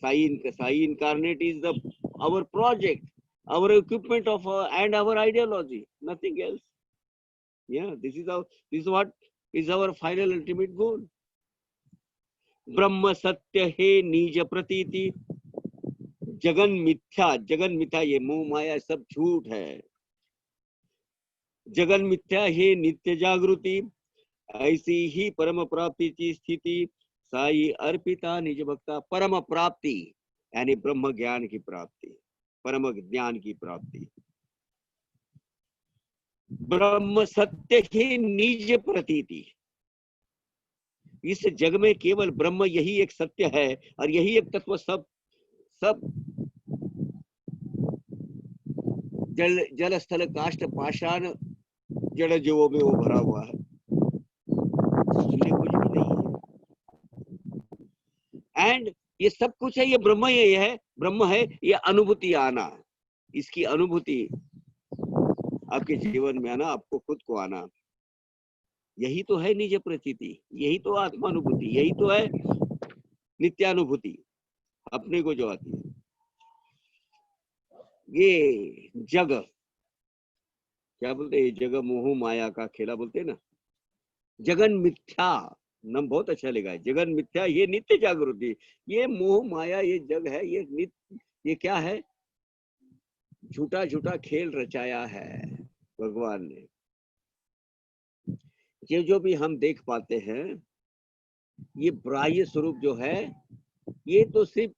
Sai incarnate is the our project, our equipment of and our ideology, nothing else. Yeah, this is what is our final ultimate goal. ब्रह्म सत्य है निज प्रतीति, जगन मिथ्या ये मोह माया सब झूठ है, जगन मिथ्या है नित्य जागृति, ऐसी ही परम प्राप्ति की स्थिति, साई अर्पिता निज भक्ता। परम प्राप्ति यानी ब्रह्म ज्ञान की प्राप्ति, परम ज्ञान की प्राप्ति। ब्रह्म सत्य ही निज प्रतीति, इस जग में केवल ब्रह्म यही एक सत्य है और यही एक तत्व सब जल स्थल काष्ठ पाषाण जड़ जीवों में वो भरा हुआ है, इसलिए कुछ भी नहीं है। एंड ये सब कुछ है, ये ब्रह्म ये है, ब्रह्म है ये अनुभूति आना, इसकी अनुभूति आपके जीवन में आना, आपको खुद को आना, यही तो है निज प्रतीति, यही तो आत्मानुभूति, यही तो है नित्यानुभूति अपने को जो आती है। ये जग क्या बोलते हैं, जग मोह माया का खेला बोलते हैं ना, जगन मिथ्या नाम बहुत अच्छा लगा है। जगन मिथ्या ये नित्य जागृति, ये मोह माया ये जग है, ये नित्य, ये क्या है, झूठा झूठा खेल रचाया है भगवान ने। ये जो भी हम देख पाते हैं, ये बाह्य स्वरूप जो है, ये तो सिर्फ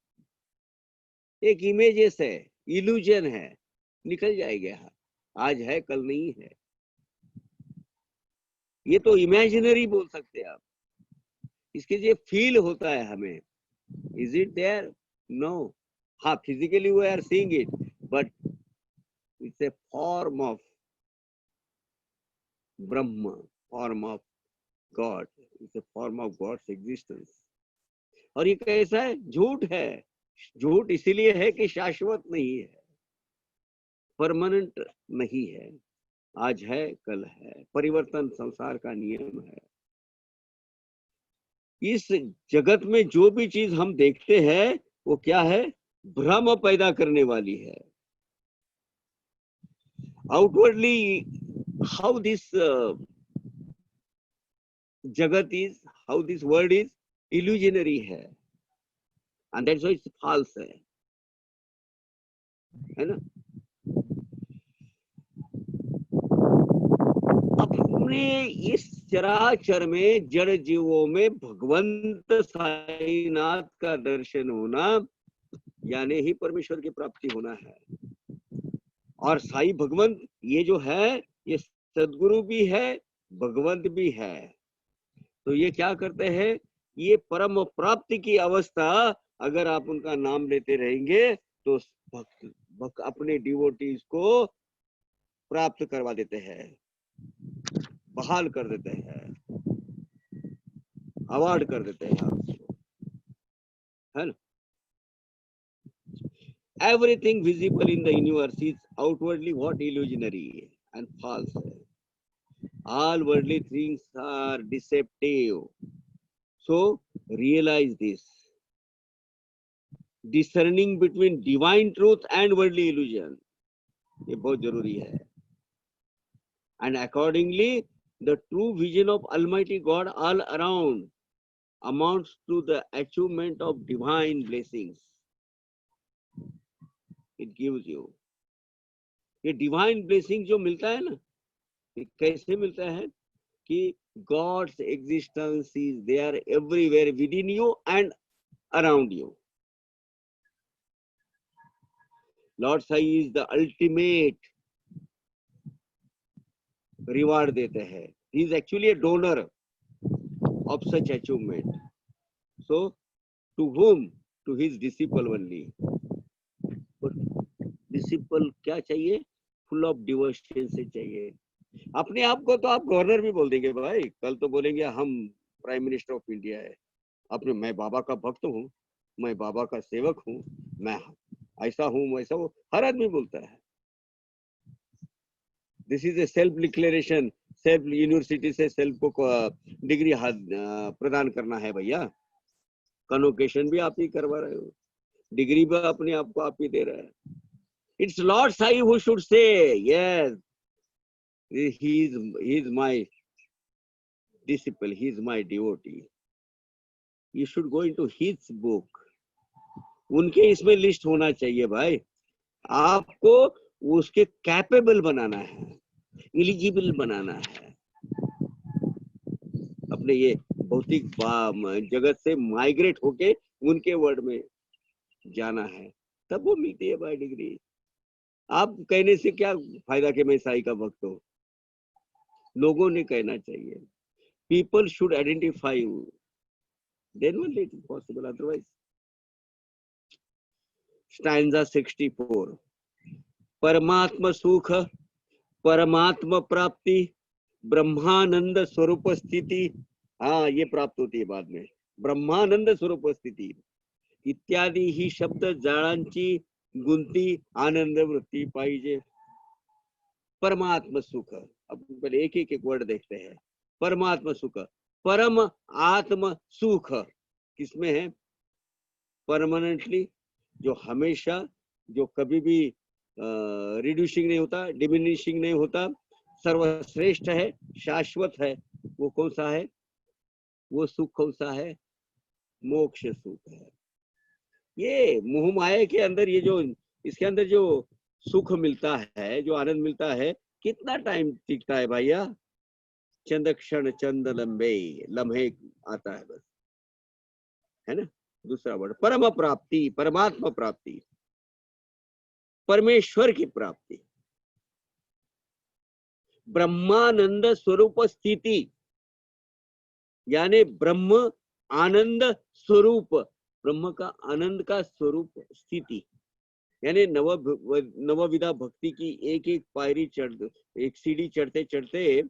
एक इमेजेस है, इल्यूजन है, निकल जाएगा, आज है कल नहीं है, ये तो इमेजिनरी बोल सकते हैं आप। इसके लिए फील होता है हमें, इज इट देयर, नो, हाँ physically we are seeing it, but it's a form of Brahm, form of God, it's a form of God's existence. और ये कैसा है, झूठ है, झूठ इसीलिए है कि शाश्वत नहीं है, परमानेंट नहीं है, आज है कल है, परिवर्तन संसार का नियम है। इस जगत में जो भी चीज हम देखते हैं वो क्या है, भ्रम पैदा करने वाली है। आउटवर्डली हाउ दिस जगत is, how this world is illusionary है, and that's why it's false है ना। अपने इस चराचर में जड़ जीवों में भगवंत साईनाथ का दर्शन होना यानी ही परमेश्वर की प्राप्ति होना है। और साई भगवंत ये जो है, ये सदगुरु भी है, भगवंत भी है। तो ये क्या करते हैं, ये परम प्राप्ति की अवस्था अगर आप उनका नाम लेते रहेंगे तो भक्त अपने डिवोटीज को प्राप्त करवा देते हैं, बहाल कर देते हैं, अवार्ड कर देते हैं आपको, है ना। Everything visible in the universe is outwardly what, illusionary and false. All worldly things are deceptive. So realize this. Discerning between divine truth and worldly illusion, ये बहुत जरूरी है. And accordingly, the true vision of Almighty God all around amounts to the achievement of divine blessings. It gives you. ये divine blessing जो मिलता है ना, ये कैसे मिलता है कि God's existence is there everywhere within you and around you. Lord Sai is the ultimate reward देते हैं. He is actually a donor of such achievement. So, to whom? To his disciple only. But disciple क्या चाहिए? Full of devotion से चाहिए. अपने आप को तो आप गवर्नर भी बोल देंगे भाई, कल तो बोलेंगे हम प्राइम मिनिस्टर ऑफ इंडिया है, अपने मैं बाबा का भक्त हूँ, मैं बाबा का सेवक हूँ, मैं ऐसा हूँ वैसा हूँ, हर आदमी बोलता है. This is a self declaration, self university से सेल्फ को डिग्री प्रदान करना है भैया, कन्वोकेशन भी आप ही करवा रहे हो. डिग्री भी अपने आप को आप ही दे रहा है. It's Lord Sai who should say yes, he is my disciple, he is my devotee. You should go into his book. उनके इसमें लिस्ट होना चाहिए भाई. आपको उसके कैपेबल बनाना है, एलिजिबल बनाना है. अपने ये भौतिक जगत से माइग्रेट होके उनके वर्ड में जाना है, तब वो मिलती है भाई डिग्री. आप कहने से क्या फायदा कि मैं साई का भक्त हूँ. लोगों ने कहना चाहिए. People should identify you, then only it is possible, otherwise. Stanza 64. परमात्मा सुख, परमात्मा प्राप्ति, ब्रह्मानंद स्वरूप स्थिति. हाँ, ये प्राप्त होती है बाद में. ब्रह्मानंद स्वरूप स्थिति इत्यादी ही शब्द जाळांची गुंती आनंद वृत्ती पाहिजे. परमात्मा सुख, अब पहले एक एक वर्ड देखते हैं. परमात्मा सुख, परम आत्म सुख किसमें है? परमानेंटली, जो हमेशा, जो कभी भी रिड्यूसिंग नहीं होता, डिमिनिशिंग नहीं होता, सर्वश्रेष्ठ है, शाश्वत है. वो कौन सा है? वो सुख कौन सा है? मोक्ष सुख है. ये मोह माया के अंदर, ये जो इसके अंदर जो सुख मिलता है, जो आनंद मिलता है, कितना टाइम टिकता है भैया? चंद क्षण चंद लंबे लम्हे आता है बस, है ना. दूसरा वर्ड परम प्राप्ति, परमात्मा प्राप्ति, परमेश्वर की प्राप्ति, ब्रह्मानंद स्वरूप स्थिति, यानी ब्रह्म आनंद स्वरूप, ब्रह्म का आनंद का स्वरूप स्थिति, यानी नवविधा भक्ति की एक एक पायरी चढ़, एक सीढ़ी चढ़ते चढ़ते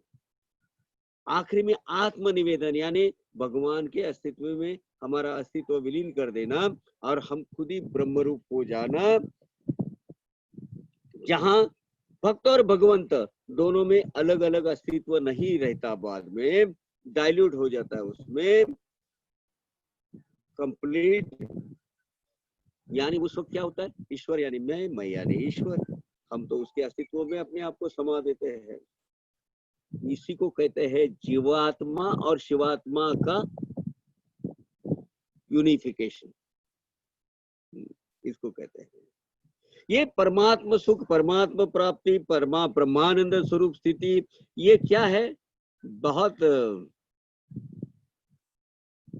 आखिरी में आत्मनिवेदन, यानी भगवान के अस्तित्व में हमारा अस्तित्व विलीन कर देना और हम खुद ही ब्रह्म रूप हो जाना, जहां भक्त और भगवंत दोनों में अलग अलग अस्तित्व नहीं रहता, बाद में डाइल्यूट हो जाता है उसमें कंप्लीट. यानी उस वक्त क्या होता है? ईश्वर यानी मैं यानी ईश्वर, हम तो उसके अस्तित्व में अपने आप को समा देते हैं. इसी को कहते हैं जीवात्मा और शिवात्मा का यूनिफिकेशन, इसको कहते हैं. ये परमात्मा सुख, परमात्मा प्राप्ति, ब्रह्मानंद स्वरूप स्थिति, ये क्या है? बहुत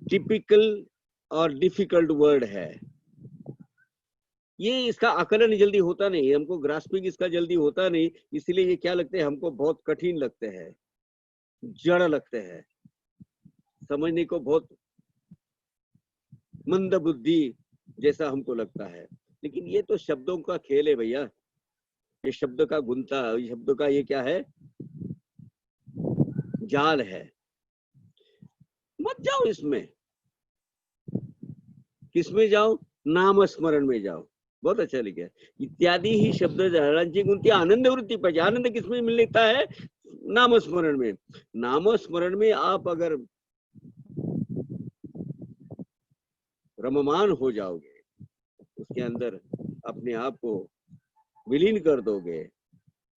टिपिकल और डिफिकल्ट वर्ड है. ये इसका आकलन जल्दी होता नहीं, हमको ग्रास्पिंग इसका जल्दी होता नहीं, इसलिए ये क्या लगते हैं हमको? बहुत कठिन लगते हैं, जड़ लगते हैं, समझने को बहुत मंद बुद्धि जैसा हमको लगता है. लेकिन ये तो शब्दों का खेल है भैया. ये शब्द का गुंता, शब्द का ये क्या है? जाल है. मत जाओ इसमें. किसमें जाओ? नाम स्मरण में जाओ. बहुत अच्छा लिखा है. इत्यादि ही शब्द जाळांची गुंती आनंद वृत्ती पाहिजे. आनंद किसमें मिलता है? नाम स्मरण में. नाम स्मरण में आप अगर रममान हो जाओगे, उसके अंदर अपने आप को विलीन कर दोगे,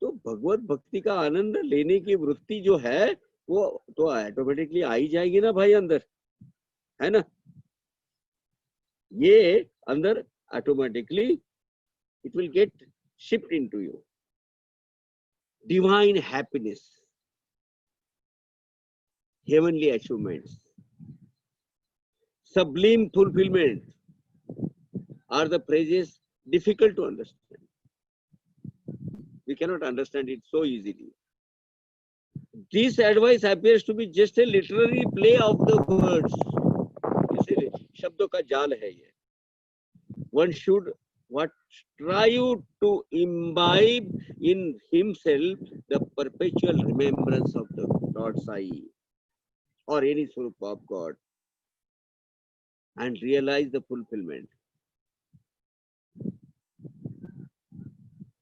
तो भगवत भक्ति का आनंद लेने की वृत्ति जो है वो तो ऑटोमेटिकली आ ही जाएगी ना भाई अंदर, है ना. ये अंदर automatically it will get shift into you. Divine happiness, heavenly achievements, sublime fulfillment are the phrases difficult to understand. We cannot understand it so easily. This advice appears to be just a literary play of the words. इसीलिए शब्दों का जाल है ये. One should strive to imbibe in himself the perpetual remembrance of the Lord Sai or any Swarup of God, and realize the fulfillment.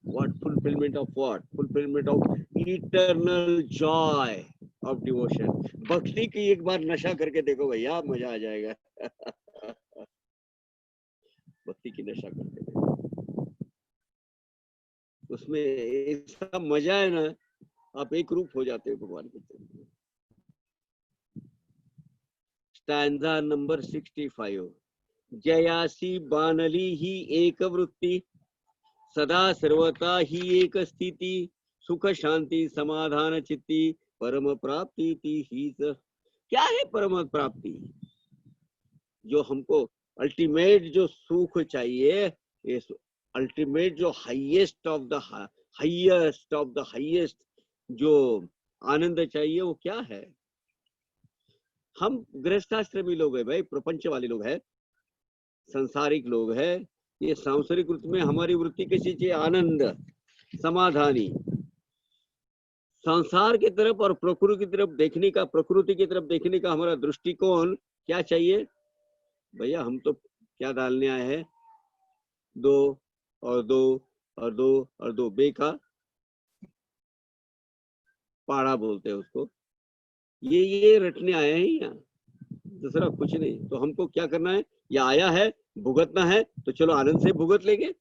What fulfillment of what? Fulfillment of eternal joy of devotion. भक्ति की एक बार नशा करके देखो भैया, मजा आ जाएगा. भक्ति की नशा करते थे। उसमें ऐसा मजा है ना, आप एक रूप हो जाते हो भगवान के चरणों। Stanza number 65। जयासी बानली ही एक वृत्ति, सदा सर्वता ही एक स्थिति, सुख शांति समाधान चित्ती, परम प्राप्ति ही क्या है परम प्राप्ति? जो हमको अल्टीमेट जो सुख चाहिए, ये अल्टीमेट जो हाईएस्ट ऑफ द हाईएस्ट जो आनंद चाहिए, वो क्या है? हम गृहस्थाश्रमी लोग हैं भाई, प्रपंच वाले लोग हैं, संसारिक लोग हैं। ये सांसारिक वृत्ति में हमारी वृत्ति कैसी चाहिए? आनंद, समाधानी। संसार की तरफ और प्रकृति की तरफ देखने का, प्रकृति की तरफ देखने का हमारा दृष्टिकोण क्या चाहिए? भैया हम तो क्या डालने आए हैं? 2 और 2 और 2 और 2 बे का पाड़ा बोलते हैं उसको। ये रटने आए हैं यहाँ, दूसरा कुछ नहीं। तो हमको क्या करना है? या आया है भुगतना है, तो चलो आनंद से भुगत लेंगे।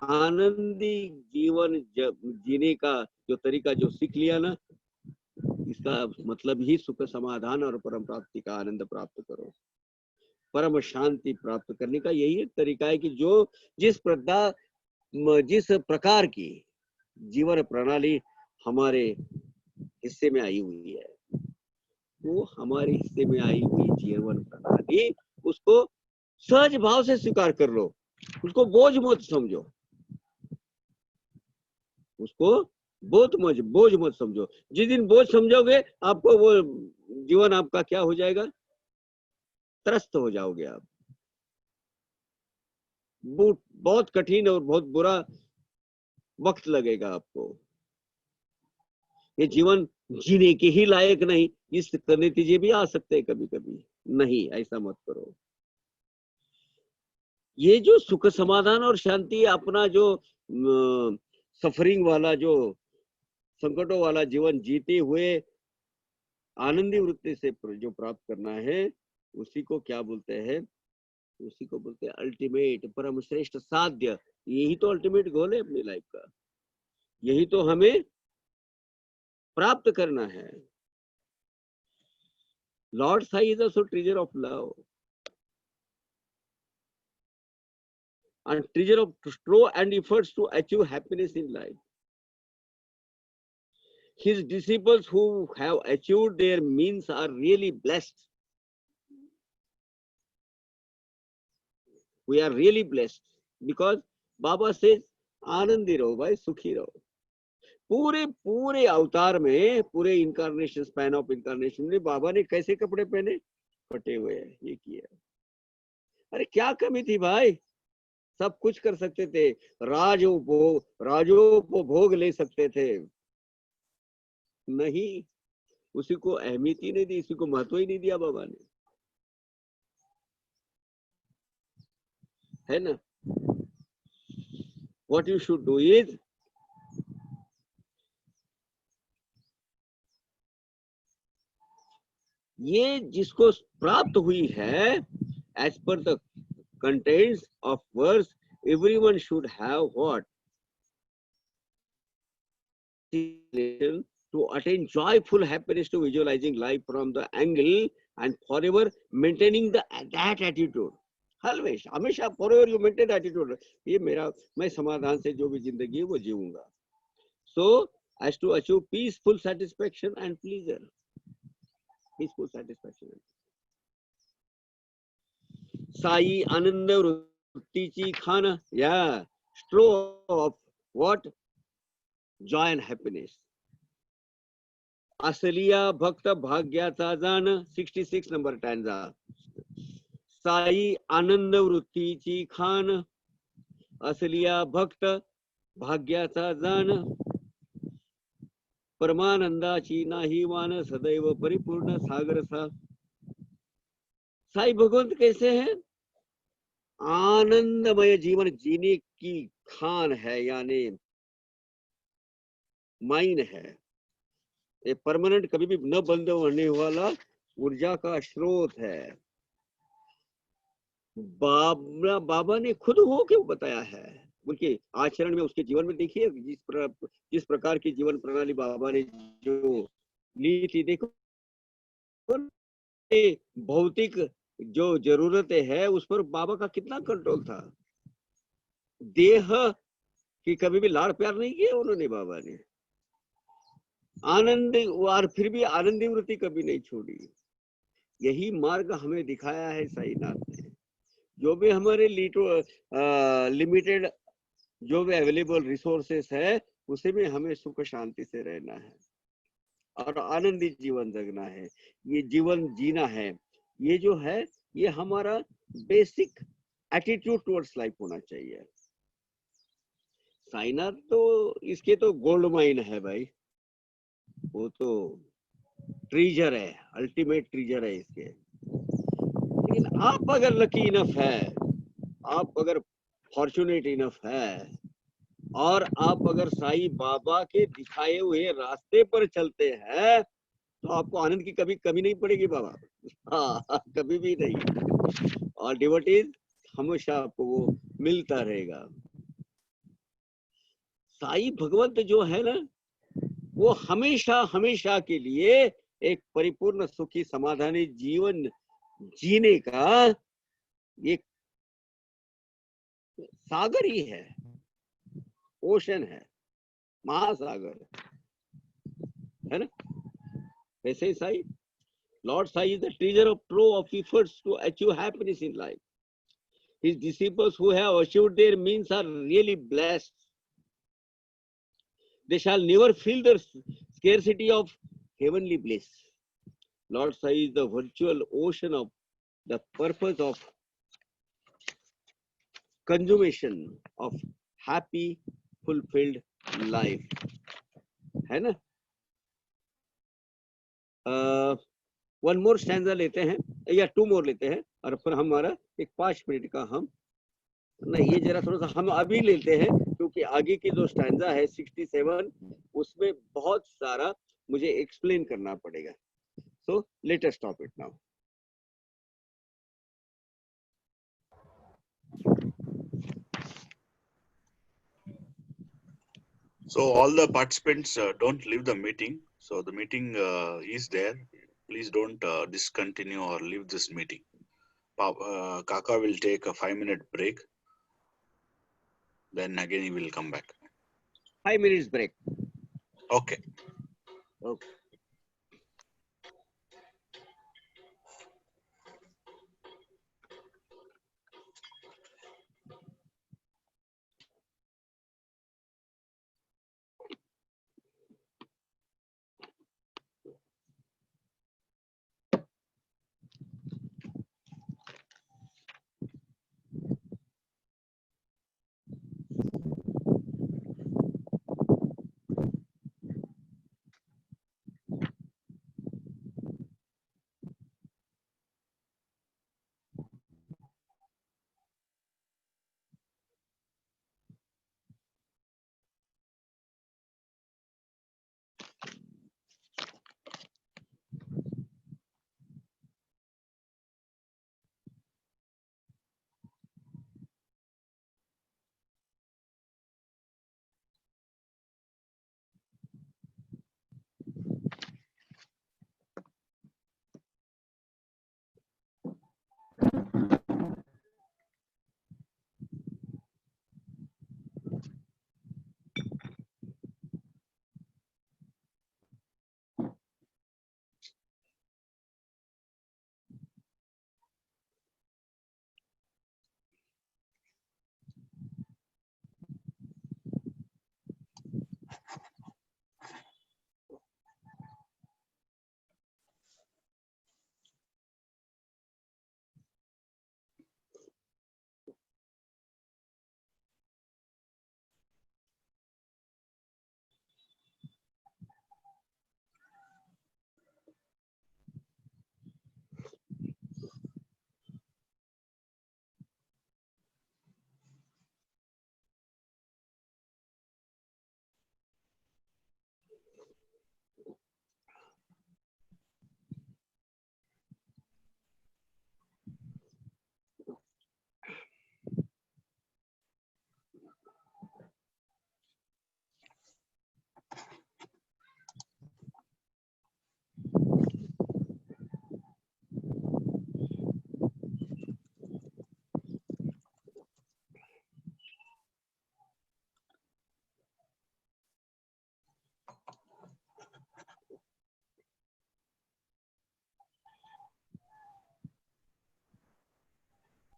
आनंदी जीवन जीने का जो तरीका जो सीख लिया ना, इसका मतलब ही सुख समाधान और परम प्राप्ति का आनंद प्राप्त करो। परम शांति प्राप्त करने का यही एक तरीका है कि जो जिस प्रकार की जीवन प्रणाली हमारे हिस्से में आई हुई है, वो हमारे हिस्से में आई हुई जीवन प्रणाली, उसको सहज भाव से स्वीकार कर लो, उसको बोझ मत समझो, उसको बोझ मत समझो। जिस दिन बोझ समझोगे, आपको वो जीवन आपका क्या हो जाएगा? त्रस्त हो जाओगे आप। बहुत कठिन और बहुत बुरा वक्त लगेगा आपको। ये जीवन जीने के ही लायक नहीं, इस नतीजे भी आ सकते हैं कभी कभी। नहीं, ऐसा मत करो। ये जो सुख समाधान और शांति, अपना जो सफरिंग वाला, जो संकटों वाला जीवन जीते हुए आनंदी वृत्ति से जो प्राप्त करना है, उसी को क्या बोलते हैं? उसी को बोलते हैं अल्टीमेट, परम श्रेष्ठ साध्य। यही तो अल्टीमेट गोल है अपनी लाइफ का, यही तो हमें प्राप्त करना है। Lord Sai is also treasure of love and treasure of straw and efforts to achieve happiness in life. His disciples who have achieved their means are really blessed. We are really blessed because Baba says, Anandi रहो भाई, सुखी रहो। पूरे अवतार में, पूरे incarnation, span of incarnation में बाबा ने कैसे कपड़े पहने? फटे हुए, ये किया। अरे क्या कमी थी भाई? सब कुछ कर सकते थे, राजोपभोग ले सकते थे। नहीं, उसी को अहमियत ही नहीं दी, उसी को महत्व ही नहीं दिया बाबा ने, है ना? What you should do is, ये जिसको प्राप्त हुई है, as per the contents of verse, everyone should have what? To attain joyful happiness, to visualizing life from the angle and forever maintaining that attitude. हमेशा forever you maintain attitude. ये मैं समाधान से जो भी जिंदगी है वो जीऊंगा. So as to achieve peaceful satisfaction and pleasure. Peaceful satisfaction. Sai Anand वृत्तीची Khan, yeah, straw of what? Joy and happiness. असलिया भक्त भाग्याचा जाण, 66 नंबर स्टँजा. साई आनंद वृत्तीची खान, असलिया भक्त भाग्याचा जाण, परमानंदाची नाही वान, सदैव परिपूर्ण सागर सा. साई भगवंत कैसे हैं? आनंदमय जीवन जीने की खान है, यानी माइन है, ये परमानेंट, कभी भी न बंद होने वाला ऊर्जा का स्रोत है। बाबा ने खुद हो के बताया है, उनके आचरण में, उसके जीवन में देखिए जिस प्रकार की जीवन प्रणाली बाबा ने जो ली थी। देखो ये भौतिक जो जरूरतें है उस पर बाबा का कितना कंट्रोल था। देह की कभी भी लाड़ प्यार नहीं किया उन्होंने बाबा ने। आनंद, और फिर भी आनंदी वृत्ति कभी नहीं छोड़ी। यही मार्ग हमें दिखाया है साईनाथ ने। जो भी हमारे लिमिटेड जो भी अवेलेबल रिसोर्सेस है उसे में हमें सुख शांति से रहना है और आनंदित जीवन जगना है, ये जीवन जीना है। ये जो है ये हमारा बेसिक एटीट्यूड टुवर्ड्स लाइफ होना चाहिए। साइनाथ तो इसके तो गोल्ड माइन है भाई, वो तो ट्रीजर है, अल्टीमेट ट्रीजर है इसके। लेकिन आप अगर लकी इनफ है, आप अगर फॉर्चुनेट इनफ है और आप अगर साईं बाबा के दिखाए हुए रास्ते पर चलते हैं तो आपको आनंद की कभी कमी नहीं पड़ेगी बाबा। हाँ, कभी भी नहीं। और डिवोटीज हमेशा आपको वो मिलता रहेगा। साईं भगवंत जो है ना, वो हमेशा हमेशा के लिए एक परिपूर्ण सुखी समाधानी जीवन जीने का एक सागर ही ओशन है, महासागर है ना। वैसे ही Sai, lord Sai is the treasure of true of efforts to achieve happiness in life. His disciples who have achieved their means are really blessed. They shall never feel the scarcity of heavenly bliss. Lord Sai is the virtual ocean of the purpose of consummation of happy, fulfilled life. है ना। One more stanza लेते हैं या to मोर लेते हैं और फिर हमारा एक 5 मिनट का हम नहीं, ये जरा थोड़ा सा हम अभी लेते हैं क्योंकि आगे की जो स्टैंजा है 67 उसमें बहुत सारा मुझे एक्सप्लेन करना पड़ेगा। So let us stop it now. So all the participants don't leave the meeting. So the meeting is there. Please don't discontinue or leave this meeting. Kaka will take a 5-minute break. Then again he will come back. 5 minutes break. Okay. Okay.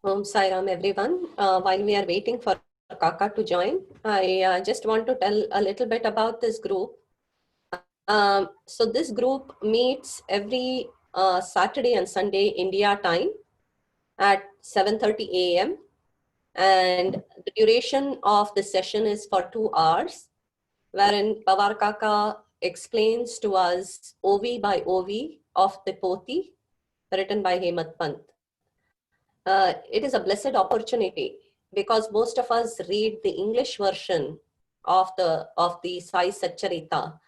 Om Sai Ram, everyone. While we are waiting for Kaka to join, I just want to tell a little bit about this group. So this group meets every Saturday and Sunday India time at 7:30 a.m. And the duration of the session is for 2 hours, wherein Pawar Kaka explains to us OV by OV of the Poti, written by Hemant Pant. It is a blessed opportunity because most of us read the English version of the Sai Satcharita,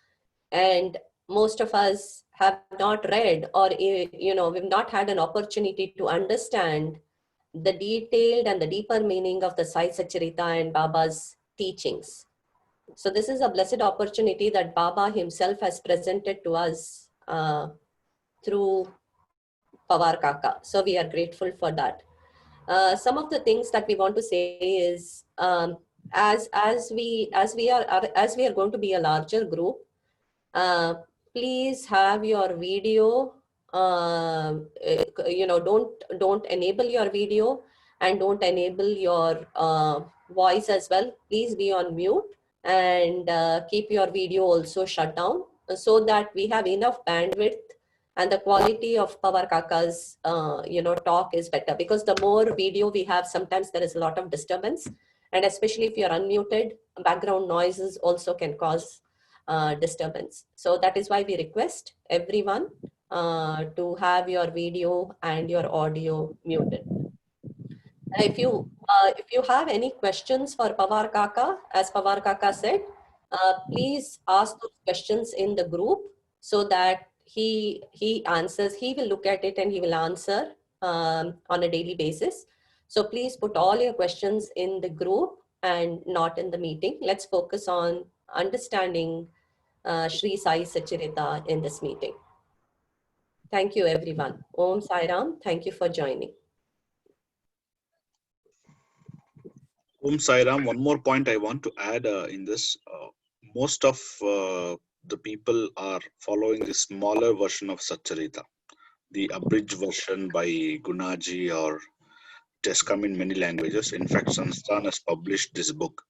and most of us have not read, or we've not had an opportunity to understand the detailed and the deeper meaning of the Sai Satcharita and Baba's teachings. So this is a blessed opportunity that Baba himself has presented to us through Pawar Kaka. So we are grateful for that. Some of the things that we want to say is, as we are going to be a larger group, please have your video. Don't enable your video and don't enable your voice as well. Please be on mute and keep your video also shut down so that we have enough bandwidth and the quality of Pawar Kaka's talk is better, because the more video we have, sometimes there is a lot of disturbance, and especially if you're unmuted, background noises also can cause disturbance. So that is why we request everyone to have your video and your audio muted. If you have any questions for Pawar Kaka, as Pawar Kaka said, please ask those questions in the group so that he answers. He will look at it and he will answer on a daily basis. So please put all your questions in the group and not in the meeting. Let's focus on understanding Sri Sai Satcharita in this meeting. Thank you, everyone. Om Sai Ram. Thank you for joining. Om Sai Ram, one more point I want to add in this. Most of the people are following the smaller version of Satcharita, the abridged version by Gunaji, or it has come in many languages. In fact, Sansthan has published this book.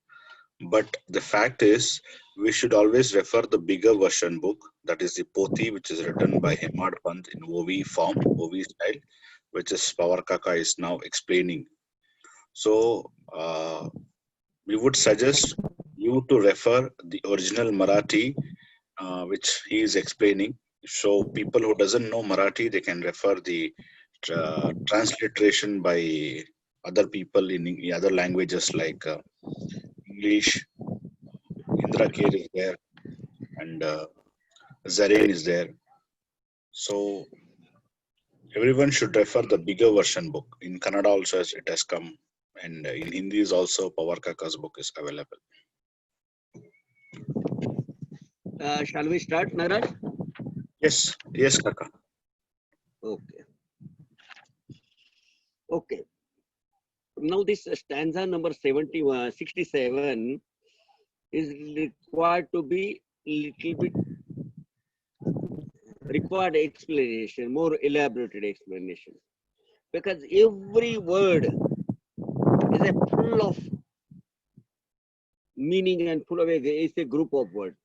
But the fact is, we should always refer the bigger version book, that is the Poti, which is written by Hemant Pant in OV form, OV style, which is Pawar Kaka is now explaining. So we would suggest you to refer the original Marathi, which he is explaining. So people who doesn't know Marathi, they can refer the transliteration by other people in other languages like English. Indra Kher is there, and Zaren is there. So everyone should refer the bigger version book. In Kannada also it has come, and in Hindi is also Pawar Kaka's book is available. Shall we start, Naraj? Yes, yes, Kaka. Okay. Now this stanza number 67 is required to be little bit required explanation, more elaborated explanation, because every word is full of meaning and full of it's a group of words.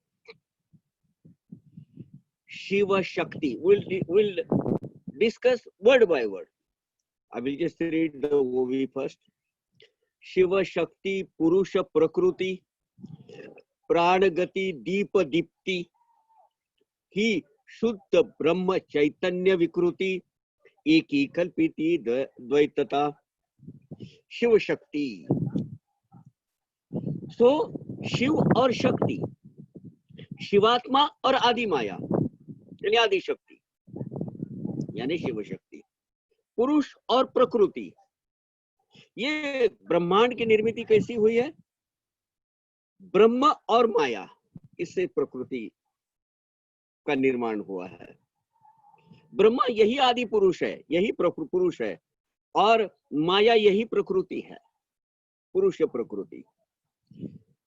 Shiva Shakti. We'll discuss word by word. I will just read the OV first. Shiva Shakti Purusha Prakruti Pranagati Deepa Dipti He Shuddha Brahma Chaitanya Vikruti Eki Kalpiti Dvaitata Shiva Shakti. So Shiv और शक्ति, शिवात्मा और आदि माया यानी आदि शक्ति यानी शिव शक्ति, पुरुष और प्रकृति। ये ब्रह्मांड की निर्मिति कैसी हुई है? ब्रह्म और माया, इससे प्रकृति का निर्माण हुआ है। ब्रह्मा यही आदि पुरुष है, यही पुरुष है, और माया यही प्रकृति है, पुरुष प्रकृति।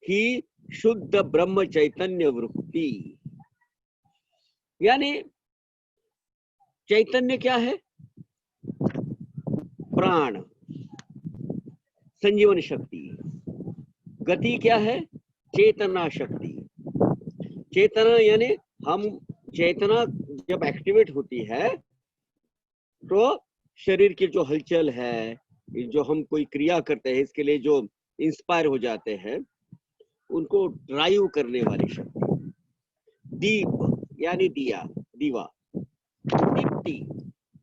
ही शुद्ध ब्रह्म चैतन्य वृत्ति, यानी चैतन्य क्या है? प्राण, संजीवन शक्ति। गति क्या है? चेतना शक्ति। चेतना यानी हम चेतना जब एक्टिवेट होती है तो शरीर की जो हलचल है, जो हम कोई क्रिया करते हैं इसके लिए जो इंस्पायर हो जाते हैं, उनको ड्राइव करने वाली शक्ति। दीप यानी दिया, दीवा। दीप्ति,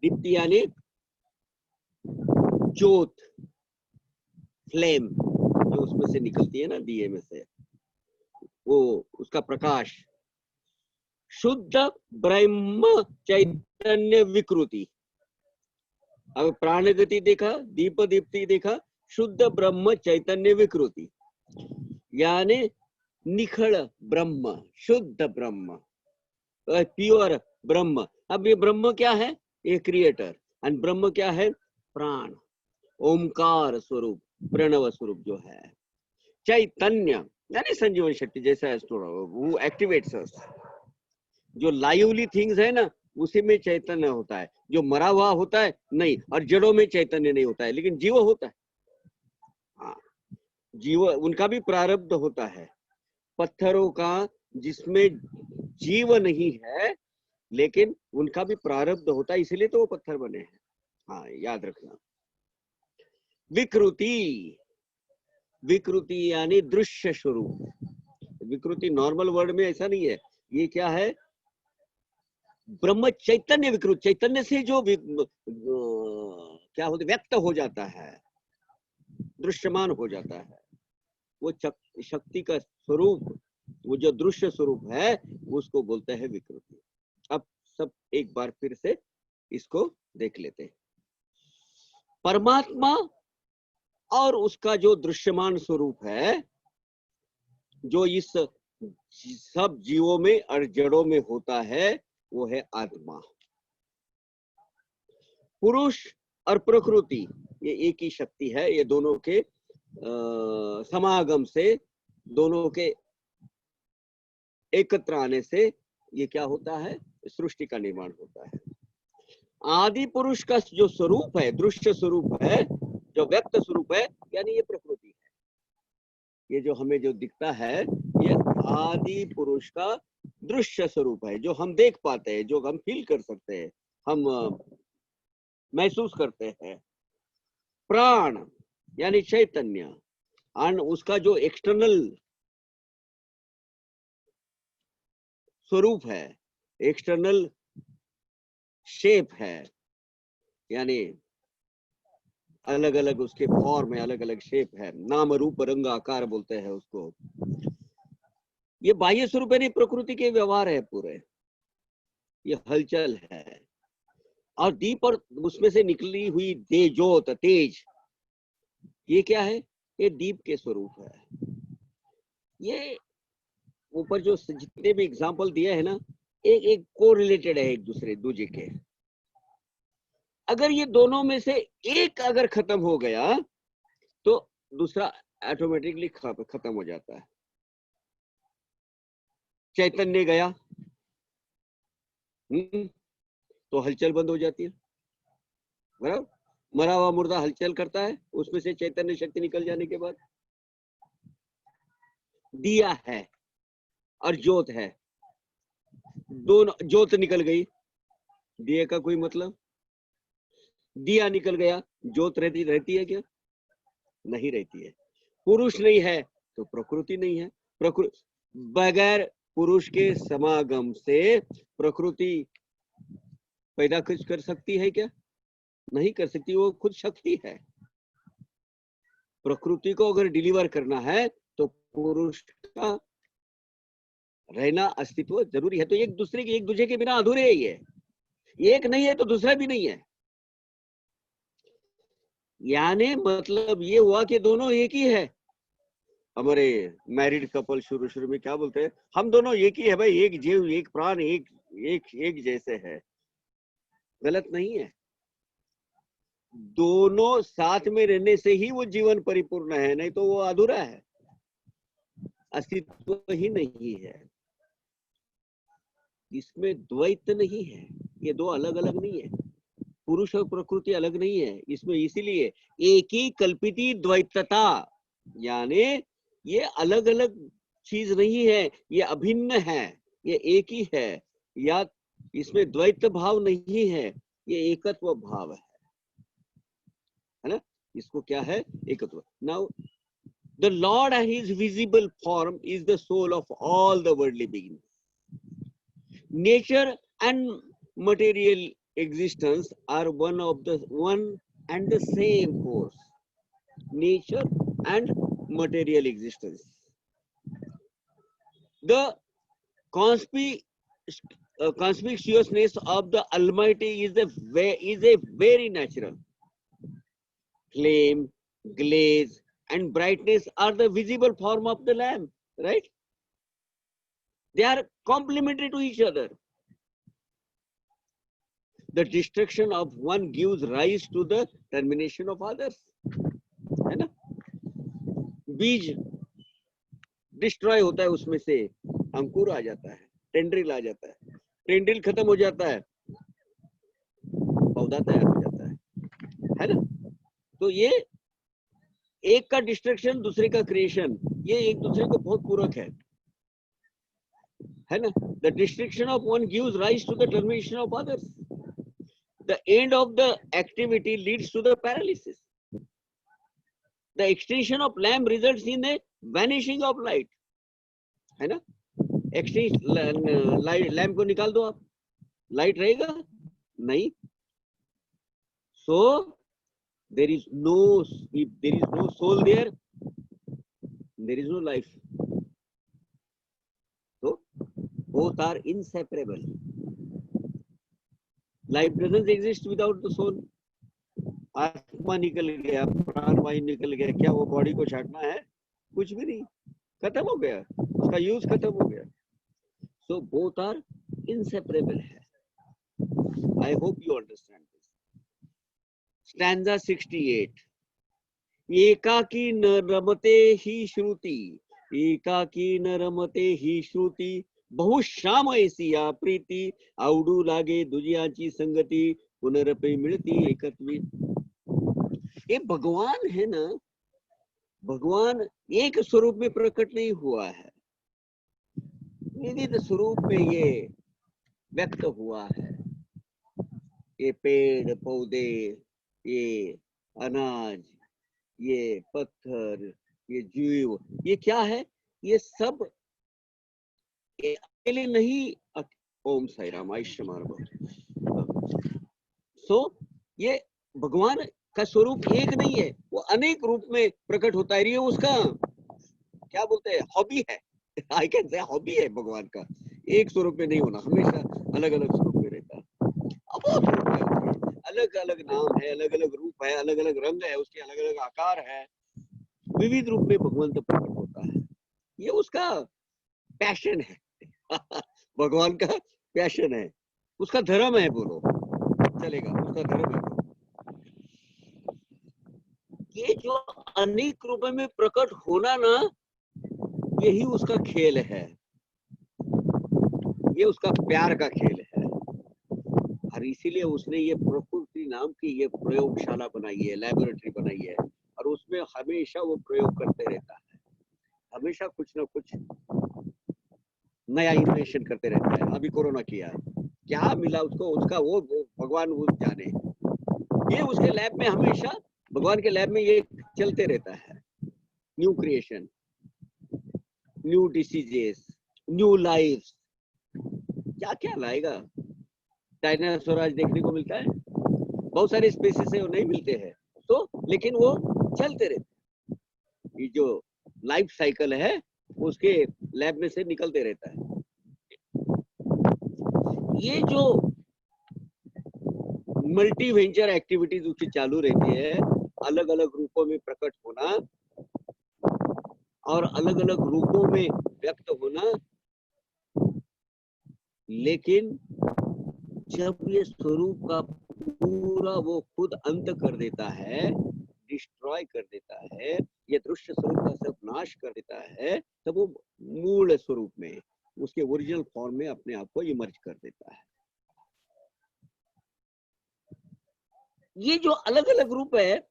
दीप्ति यानी ज्योत, फ्लेम जो उसमें से निकलती है ना, दिए में से, वो उसका प्रकाश। शुद्ध ब्रह्म चैतन्य विकृति। अब प्राण गति देखा, दीप दीप्ति देखा, शुद्ध ब्रह्म चैतन्य विकृति यानी निखड़ ब्रह्म, शुद्ध ब्रह्म, प्योर ब्रह्म। अब ये ब्रह्म क्या है? ये क्रिएटर। एंड ब्रह्म क्या है? प्राण, ओमकार स्वरूप, प्रणव स्वरूप जो है। चैतन्य यानी संजीवन शक्ति, जैसा वो एक्टिवेट्स अस। जो लाइवली थिंग्स है ना, उसी में चैतन्य होता है। जो मरा हुआ होता है नहीं, और जड़ों में चैतन्य नहीं होता है, लेकिन जीव होता है। हाँ, जीव, उनका भी प्रारब्ध होता है। पत्थरों का जिसमें जीव नहीं है, लेकिन उनका भी प्रारब्ध होता है, इसलिए तो वो पत्थर बने हैं। हाँ, याद रखना। विकृति, विकृति यानी दृश्य स्वरूप। विकृति नॉर्मल वर्ड में ऐसा नहीं है। ये क्या है? ब्रह्म चैतन्य विकृत, चैतन्य से जो क्या होता, व्यक्त हो जाता है, दृश्यमान हो जाता है, वो शक्ति का स्वरूप, वो जो दृश्य स्वरूप है, उसको बोलते हैं विकृति। अब सब एक बार फिर से इसको देख लेते हैं। परमात्मा और उसका जो दृश्यमान स्वरूप है, जो इस सब जीवों में और जड़ों में होता है, वो है आत्मा। पुरुष और प्रकृति ये एक ही शक्ति है। ये दोनों के समागम से, दोनों के एकत्र आने से ये क्या होता है? सृष्टि का निर्माण होता है। आदि पुरुष का जो स्वरूप है, दृश्य स्वरूप है, जो व्यक्त स्वरूप है, यानी ये प्रकृति है। ये जो हमें जो दिखता है, ये आदि पुरुष का दृश्य स्वरूप है, जो हम देख पाते हैं, जो हम फील कर सकते हैं, हम महसूस करते हैं। प्राण यानी चैतन्य, और उसका जो एक्सटर्नल स्वरूप है, एक्सटर्नल शेप है, यानी अलग अलग उसके फॉर्म है, अलग अलग शेप है, नाम रूप रंग आकार बोलते हैं उसको। ये बाह्य स्वरूप है, नहीं, प्रकृति के व्यवहार है पूरे, ये हलचल है। और दीप और उसमें से निकली हुई ज्योत, तेज, ये क्या है? ये दीप के स्वरूप है। ये ऊपर जो जितने भी एग्जाम्पल दिए है ना, एक एक को रिलेटेड है एक दूसरे के। अगर ये दोनों में से एक अगर खत्म हो गया तो दूसरा ऑटोमेटिकली खत्म हो जाता है। चैतन्य गया तो हलचल बंद हो जाती है, बराबर। मरा हुआ मुर्दा हलचल करता है, उसमें से चैतन्य शक्ति निकल जाने के बाद। दिया है और ज्योत है, दोनों, ज्योत निकल गई, दिए का कोई मतलब, दिया निकल गया, ज्योत रहती है क्या? नहीं रहती है। पुरुष नहीं है तो प्रकृति नहीं है। प्रकृति बगैर पुरुष के समागम से प्रकृति पैदा कुछ कर सकती है क्या? नहीं कर सकती, वो खुद शक्ति है। प्रकृति को अगर डिलीवर करना है तो पुरुष का रहना, अस्तित्व जरूरी है। तो एक दूसरे के बिना अधूरे है। ये एक नहीं है तो दूसरा भी नहीं है। यानी मतलब ये हुआ कि दोनों एक ही है। हमारे मैरिड कपल शुरू में क्या बोलते हैं? हम दोनों एक ही है भाई, एक जीव, एक प्राण, एक जैसे है। गलत नहीं है। दोनों साथ में रहने से ही वो जीवन परिपूर्ण है, नहीं तो वो अधूरा है, अस्तित्व ही नहीं है। इसमें द्वैत नहीं है, ये दो अलग अलग नहीं है। पुरुष और प्रकृति अलग नहीं है इसमें, इसीलिए एक ही कल्पिती द्वैतता, यानी ये अलग अलग चीज नहीं है, ये अभिन्न है, ये एक ही है, या इसमें द्वैत भाव नहीं है, ये एकत्व भाव है ना। इसको क्या है, एकत्व। Now the lord and his visible form is the soul of all the worldly beings. Nature and material existence are one and the same force. Nature and material existence. The conspicuousness of the Almighty is a very natural. Flame, glaze, and brightness are the visible form of the lamp, right? They are complementary to each other. The destruction of one gives rise to the termination of others, है ना। बीज destroy होता है, उसमें से अंकुर आ जाता है, tendril आ जाता है, टेंड्रिल खत्म हो जाता है, पौधा तैयार हो जाता है ना। तो ये एक का डिस्ट्रक्शन, दूसरे का क्रिएशन, ये एक दूसरे को बहुत पूरक है ना। The destruction of one gives rise to the termination of others. The end of the activity leads to the paralysis. The extinction of lamp results in a vanishing of light, है ना। लैम्प को निकाल दो आप, light रहेगा नहीं। So there is no soul there, there is no life. So both are inseparable. Life doesn't exist without the soul. आत्मा निकल गया, प्राणवायु निकल गया, क्या वो बॉडी को छाटना है? कुछ भी नहीं, खत्म हो गया, उसका यूज खत्म हो गया। So both are inseparable है। I hope you understand this. Stanza 68. एकाकी न रमते ही श्रुति, एकाकी न रमते ही श्रुति, बहुश्याम ऐसी या प्रीति, आवडू लागे दुजियाची संगती, पुनरपे मिळती एकत्वी। ये भगवान है ना, भगवान एक स्वरूप में प्रकट नहीं हुआ है, विविध स्वरूप में ये व्यक्त हुआ है। ये पेड़ पौधे, ये अनाज, ये पत्थर, ये जीव, ये क्या है? ये सब अकेले नहीं। ओम साई राम, सो ये भगवान का स्वरूप एक नहीं है, वो अनेक रूप में प्रकट होता है। ये उसका क्या बोलते हैं, हॉबी है। आई कैन से हॉबी है भगवान का, एक स्वरूप में नहीं होना, हमेशा अलग अलग स्वरूप में रहता है। अब बहुत रूप है उसके, अलग अलग नाम है, अलग अलग रूप है, अलग अलग रंग है, उसके अलग अलग आकार है, विविध रूप में भगवान तो प्रकट होता है। ये उसका पैशन है। भगवान का पैशन है, उसका धर्म है, बोलो चलेगा, उसका धर्म है। ये जो अनेक रूपों में प्रकट होना ना, यही उसका खेल है, ये उसका प्यार का खेल है। और इसीलिए उसने ये प्रकृति नाम की ये प्रयोगशाला बनाई है, लैबोरेटरी बनाई है, और उसमें हमेशा वो प्रयोग करते रहता है, हमेशा कुछ ना कुछ नया इनोवेशन करते रहता है। अभी कोरोना किया, क्या मिला उसको, उसका वो भगवान वो जाने। ये उसके लैब में हमेशा, भगवान के लैब में ये चलते रहता है, new creation, new diseases, new life, क्या क्या लाएगा। डायनासोर आज देखने को मिलता है, बहुत सारे स्पेसीज है वो नहीं मिलते हैं, तो लेकिन वो चलते रहते, ये जो लाइफ साइकिल है उसके लैब में से निकलते रहता है। ये जो मल्टी वेंचर एक्टिविटीज उसकी चालू रहती है, अलग अलग रूपों में प्रकट होना और अलग अलग रूपों में व्यक्त होना, लेकिन जब ये स्वरूप का पूरा वो खुद अंत कर देता है, डिस्ट्रॉय कर देता है, ये दृश्य स्वरूप का सब नाश कर देता है, तब वो मूल स्वरूप में, उसके ओरिजिनल फॉर्म में अपने आप को इमर्ज कर देता है। ये जो अलग अलग रूप है,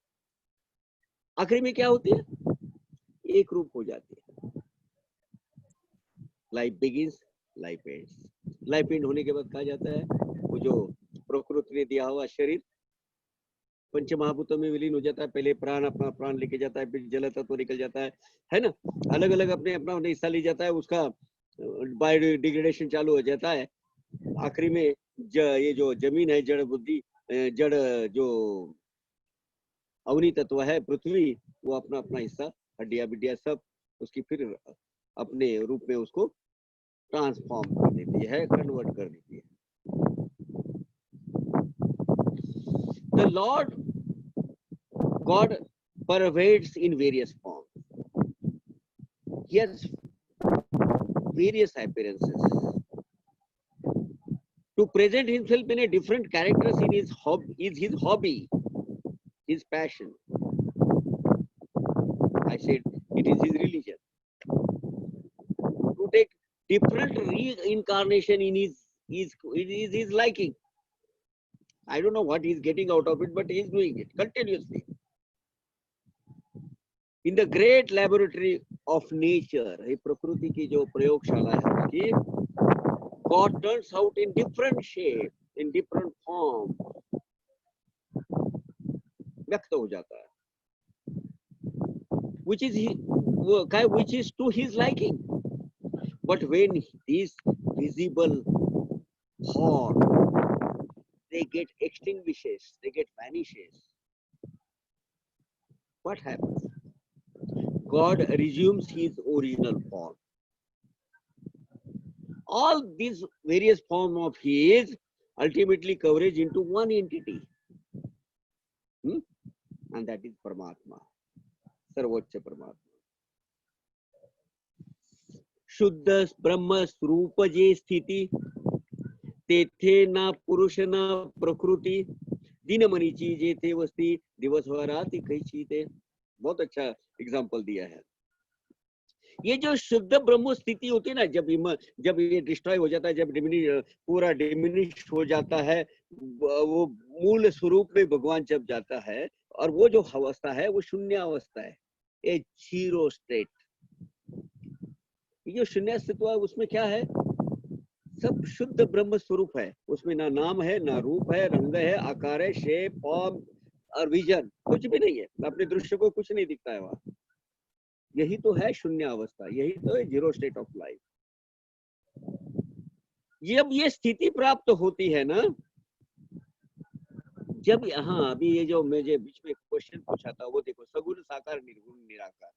आखिरी में क्या होती है? एक रूप हो जाती है। Life begins, life ends. Life and होने के बाद कहा जाता है वो जो प्रकृति ने दिया हुआ शरीर पंच महाभूतों में विलीन हो जाता है। पहले प्राण अपना प्राण लेके जाता है, फिर जल तत्व निकल जाता है ना। अलग अलग अपने अपना हिस्सा ले जाता है, उसका बायोडिग्रेडेशन चालू हो जाता है। आखिरी में ये जो जमीन है, जड़ बुद्धि, जड़ जो अवनी तत्व है पृथ्वी, वो अपना अपना हिस्सा हड्डियां बिड्डियां सब उसकी फिर अपने रूप में उसको ट्रांसफॉर्म कर देती है, कन्वर्ट कर देती है। The Lord God pervades in various forms. He has various appearances to present himself in a different characters in his hobby, his passion. I said it is his religion. To take different reincarnation in his liking. I don't know what he's getting out of it, but he's doing it continuously. In the great laboratory of nature, ये प्रकृति की जो प्रयोगशाला है उसकी, God turns out in different shape, in different form, व्यक्त हो जाता है, which is to his liking. But when these visible form, they get extinguishes, they get vanishes, what happens? God resumes his original form. All these various forms of his ultimately coverage into one entity, and that is Paramatma, Sarvocha Paramatma. शुद्ध ब्रह्म स्वरूप जे स्थिति, तेथे ना पुरुष ना प्रकृति, दिन मनीची जे थे वस्ती, दिवस व रात कई चीते। बहुत अच्छा एग्जाम्पल दिया है। ये जो शुद्ध ब्रह्म स्थिति होती है ना, जब ये डिस्ट्रॉय हो जाता है, जब पूरा डिमिनिश हो जाता है, वो मूल स्वरूप में भगवान जब जाता है, और वो जो अवस्था है वो शून्य अवस्था है, ए जीरो स्टेट। ये जो शून्य अस्तित्व है उसमें क्या है? सब शुद्ध ब्रह्म स्वरूप है, उसमें ना नाम है, ना रूप है, रंग है, आकार है, शेप, फॉर्म और विजन, कुछ भी नहीं है। अपने दृश्य को कुछ नहीं दिखता है वहां। यही तो है शून्य अवस्था, यही तो है जीरो स्टेट ऑफ लाइफ। जब ये स्थिति प्राप्त होती है ना, जब यहाँ अभी ये जो मुझे बीच में क्वेश्चन पूछा था, वो देखो, सगुण साकार निर्गुण निराकार,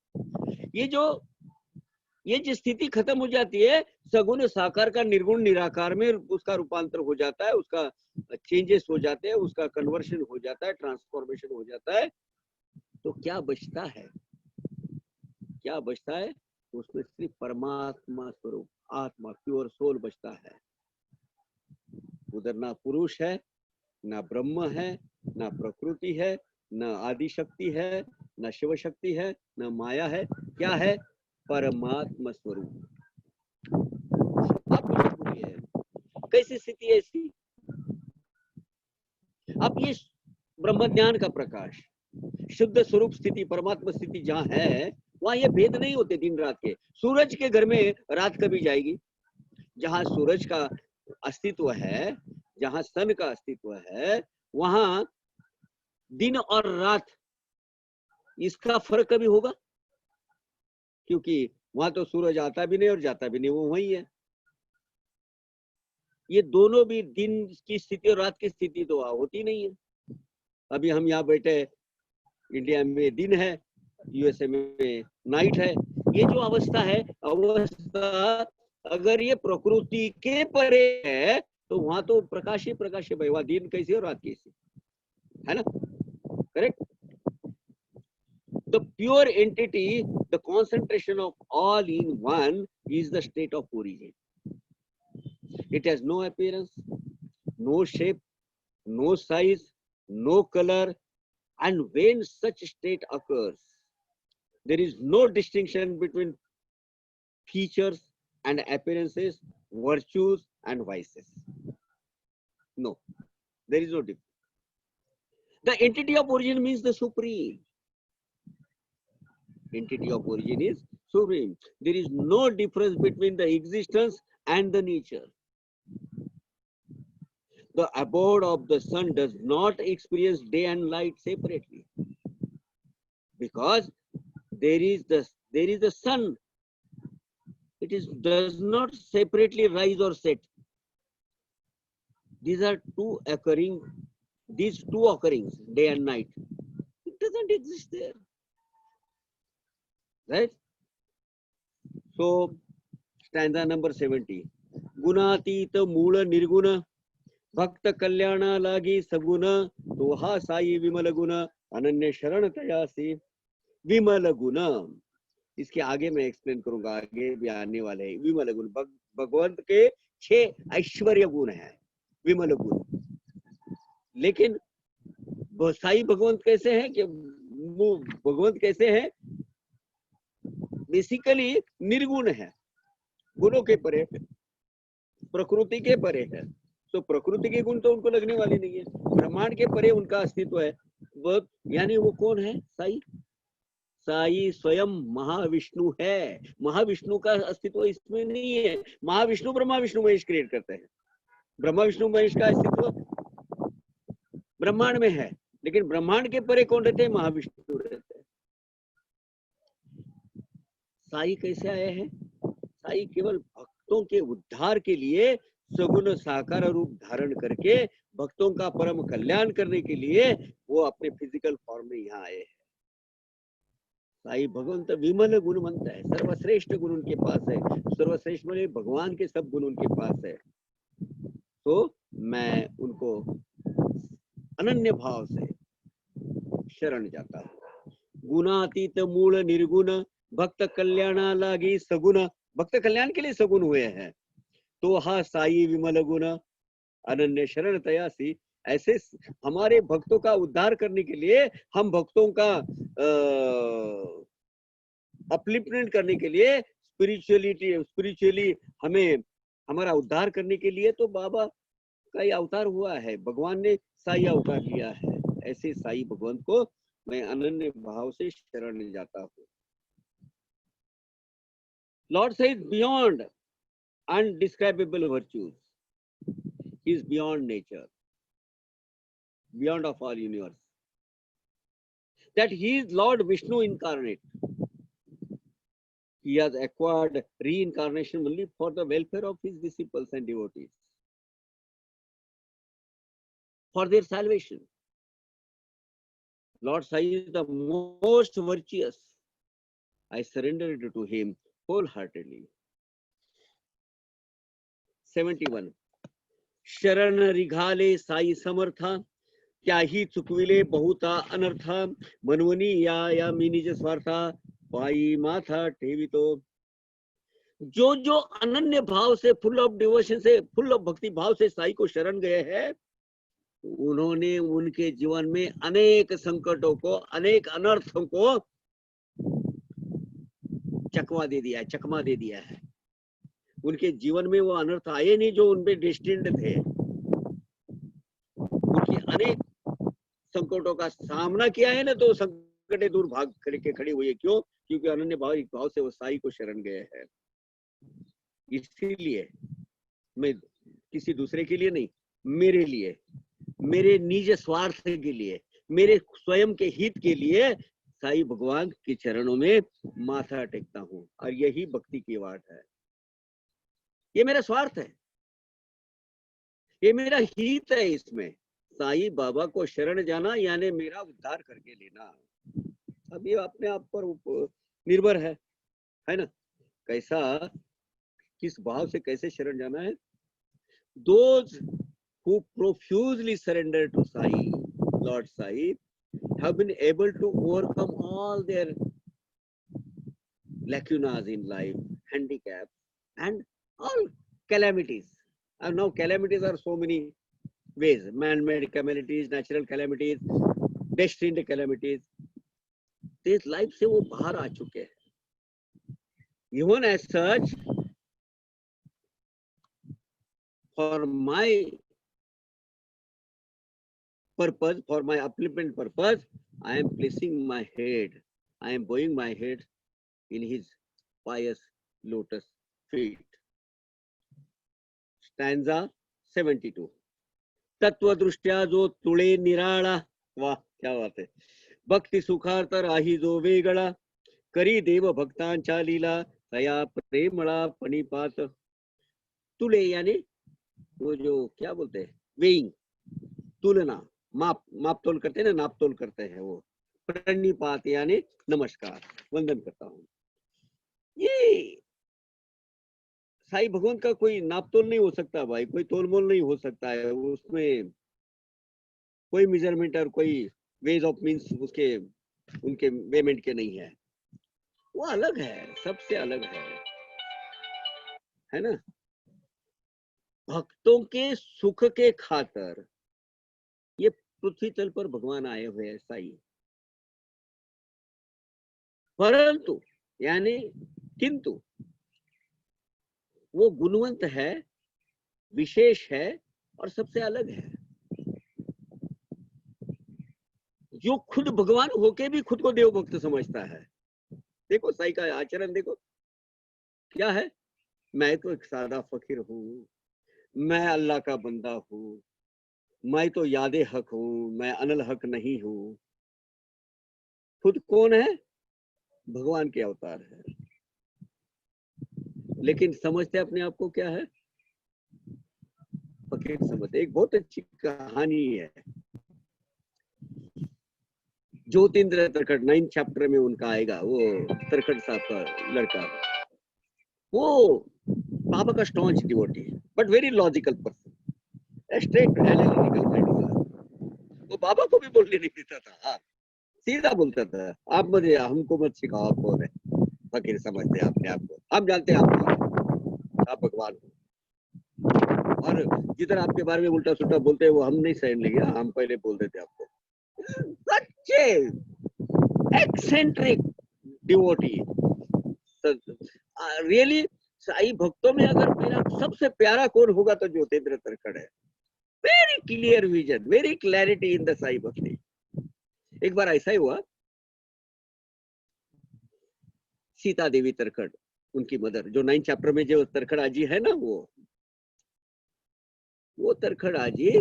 ये जो स्थिति खत्म हो जाती है, सगुण साकार का निर्गुण निराकार में उसका रूपांतर हो जाता है, उसका चेंजेस हो जाते हैं, उसका कन्वर्शन हो जाता है, ट्रांसफॉर्मेशन हो जाता है, तो क्या बचता है? क्या बचता है? उसमें सिर्फ परमात्मा स्वरूप, आत्मा, प्योर सोल बचता है। उधर ना पुरुष है, ना ब्रह्म है, ना प्रकृति है, ना आदि शक्ति है, ना शिव शक्ति है, ना माया है। क्या है? परमात्मा स्वरूप। आप मुझे बोलिए, कैसी स्थिति है इसकी? अब ये ब्रह्म ज्ञान का प्रकाश, शुद्ध स्वरूप स्थिति, परमात्मा स्थिति जहाँ है, वहां ये भेद नहीं होते दिन रात के। सूरज के घर में रात कभी जाएगी? जहां सूरज का अस्तित्व है, जहां सन का अस्तित्व है, वहां दिन और रात इसका फर्क कभी होगा? क्योंकि वहां तो सूरज आता भी नहीं और जाता भी नहीं, वो वही है। ये दोनों भी दिन की स्थिति और रात की स्थिति तो होती नहीं है। अभी हम यहाँ बैठे, इंडिया में दिन है, यूएसए में नाइट है। ये जो अवस्था है, अवस्था अगर ये प्रकृति के परे है, तो वहां तो प्रकाश ही प्रकाश है भाई। वहां दिन कैसे और रात कैसे, है ना? Correct? The pure entity, the concentration of all in one, is the state of origin. It has no appearance, no shape, no size, no color, and when such state occurs, there is no distinction between features and appearances, virtues and vices. No, there is no difference. The entity of origin means the supreme. Entity of origin is supreme. There is no difference between the existence and the nature. The abode of the sun does not experience day and light separately, because there is the sun. It does not separately rise or set. These two occurrings, day and night. It doesn't exist there. Right? So, stanza number 70. Gunatita Mula Nirguna Bhakta Kalyana Lagi Saguna Toha Sai Vimalaguna Ananya Sharanatayasi Vimalaguna. इसके आगे मैं explain करूंगा, आगे भी आने वाले हैं। विमल गुण भगवंत के 6 ऐश्वर्य गुण हैं, विमल गुण। लेकिन साई भगवंत कैसे हैं कि वो भगवंत कैसे हैं? बेसिकली निर्गुण है, गुणों के परे, प्रकृति के परे है। तो प्रकृति के गुण तो उनको लगने वाले नहीं है, ब्रह्मांड के परे उनका अस्तित्व है। वो यानी वो कौन है? साई। साई स्वयं महाविष्णु है। महाविष्णु का अस्तित्व इसमें नहीं है। महाविष्णु ब्रह्मा विष्णु महेश क्रिएट करते हैं। ब्रह्मा विष्णु महेश का अस्तित्व ब्रह्मांड में है, लेकिन ब्रह्मांड के परे कौन रहते हैं? महाविष्णु रहते हैं। साई कैसे आए हैं? साई केवल भक्तों के उद्धार के लिए सगुण साकार रूप धारण करके भक्तों का परम कल्याण करने के लिए वो अपने फिजिकल फॉर्म में यहाँ आए हैं। साई भगवंत विमल गुणवंत है, सर्वश्रेष्ठ गुण उनके पास है। सर्वश्रेष्ठ माने भगवान के सब गुण उनके पास है। तो मैं उनको अनन्य भाव से शरण जाता हूँ। गुणातीत मूल निर्गुण भक्त कल्याण लागी सगुण, भक्त कल्याण के लिए सगुण हुए हैं। तो हा साई विमल गुण अनन्य शरण तयासी, ऐसे हमारे भक्तों का उद्धार करने के लिए, हम भक्तों का अपलिफ्टमेंट करने के लिए, स्पिरिचुअली हमें हमारा उद्धार करने के लिए तो बाबा का ही अवतार हुआ है, भगवान ने साई अवतार लिया है। ऐसे साई भगवान को मैं अनन्य भाव से शरण जाता हूँ। Lord says beyond undescribable virtues. He is beyond nature, beyond of all universe. That he is Lord Vishnu incarnate. He has acquired reincarnation only for the welfare of his disciples and devotees, for their salvation. Lord Sai is the most virtuous. I surrendered to him wholeheartedly. 71. शरण रिघाले साई समर्था, क्या ही चुकविले बहुता अनर्था, मनवनी या मी निज स्वार्था, पाई माथा ठेवितो। जो अनन्य भाव से, full of devotion से, फुल ऑफ भक्ति भाव से साई को शरण गए हैं, उन्होंने उनके जीवन में अनेक संकटों को, अनेक अनर्थों को चकमा दे दिया है। उनके जीवन में वो अनर्थ आए नहीं जो उनपे डेस्टिन्ड थे। उनके अनेक संकटों का सामना किया है ना, तो संकटें दूर भाग खड़ी हुई है। क्यों? क्योंकि अनन्य भाव से वो साई को शरण गए हैं। इसीलिए मैं किसी दूसरे के लिए नहीं, मेरे लिए, मेरे निज स्वार्थ के लिए, मेरे स्वयं के हित के लिए साई भगवान के चरणों में माथा टेकता हूँ। और यही भक्ति की वाट है। ये मेरा स्वार्थ है, ये मेरा हित है। इसमें साई बाबा को शरण जाना यानी मेरा उद्धार करके लेना। अब ये अपने आप पर निर्भर है ना, कैसा, किस भाव से कैसे शरण जाना है। Those who profusely surrender to Sai, Lord Sai, have been able to overcome all their lacunas in life, handicaps, and all calamities. And now calamities are so many ways: man-made calamities, natural calamities, destined calamities. This life से वो बाहर आ चुके हैं। Even as such, for my purpose, for my upliftment purpose, I am placing my head, I am bowing my head in his pious lotus feet. Stanza 72. तत्वदृष्ट्या जो तुळे निराळा, वाह क्या बात है, भक्ती सुखार्थ राही जो वेगळा, करी देव भक्तांच्या लीला, तया प्रेमळा पणिपात. तुले यानी वो जो क्या बोलते हैं, वेइंग, तुलना, माप, माप तोल करते हैं ना, नाप तोल करते हैं वो. प्रणिपात यानी नमस्कार, वंदन करता हूँ. ये साईं भगवान का कोई नापतोल नहीं हो सकता भाई, कोई तोलमोल नहीं हो सकता है उसमें, कोई मेजरमेंट और कोई वेज ऑफ मींस उसके उनके पेमेंट के नहीं है. वो अलग है, सबसे अलग है ना. भक्तों के सुख के खातर ये पृथ्वी तल पर भगवान आए हुए हैं साईं. परंतु यानी किंतु वो गुणवंत है, विशेष है और सबसे अलग है. जो खुद भगवान होके भी खुद को देव भक्त समझता है. देखो साईं का आचरण देखो क्या है. मैं तो एक सादा फकीर हूँ, मैं अल्लाह का बंदा हूँ, मैं तो यादे हक हूँ, मैं अनल हक नहीं हूँ. खुद कौन है? भगवान के अवतार है, लेकिन समझते अपने आप को क्या है? फकीर समझते. एक बहुत अच्छी कहानी है, ज्योतिंद्र तरखड़ 9th चैप्टर में उनका आएगा. वो तरखड़ साहब का लड़का, वो बाबा का स्टॉन्च डिवोटी है, but very logical person, straight analytical kind of. वो बाबा को भी बोलने नहीं देता था. हाँ, सीधा बोलता था, आप मुझे हमको मत सिखाओ, आप कौन है. फकीर समझते अपने आप को, हम जानते हैं आप भगवान हो. और जिधर आपके बारे में उल्टा सुल्टा बोलते हैं वो हम नहीं सहन लेंगे, हम पहले बोल देते आपको. सच्चे एक्सेंट्रिक डिवोटी रियली. साईं भक्तों में अगर मेरा सबसे प्यारा कौन होगा तो ज्योतिंद्र तरखड़ है. Very clear vision, very clarity in the Sai bhakti. एक बार ऐसा ही हुआ, सीता देवी तरखड़ उनकी मदर, जो 9th चैप्टर में जो तरखड़ आजी है ना, वो तरखड़ आजी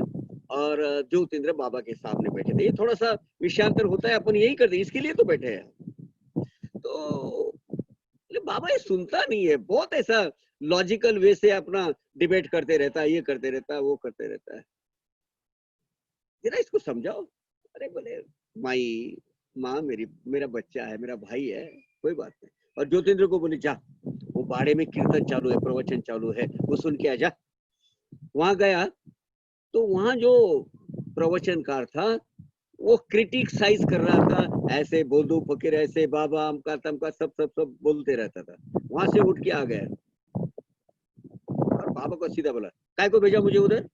और ज्योतिंद्र बाबा के सामने बैठे थे. ये थोड़ा सा विषयांतर होता है, अपन यही करते, इसके लिए तो बैठे हैं. तो बाबा ये सुनता नहीं है, बहुत ऐसा लॉजिकल वे से अपना डिबेट करते रहता है, ये करते रहता है, वो करते रहता है. जरा इसको समझाओ. अरे बोले माई, माँ मेरा बच्चा है, मेरा भाई है, कोई बात नहीं. और ज्योतिंद्र को बोले जा, वो बाड़े में कीर्तन चालू है, प्रवचन चालू है, वो सुन के आ जा. वहां गया तो वहां जो प्रवचनकार था वो क्रिटिसाइज कर रहा था, ऐसे बोल दो फकीर, ऐसे बाबा, अमका तमका, सब बोलते रहता था. वहां से उठ के आ गया और बाबा को सीधा बोला, काय को भेजा मुझे उधर?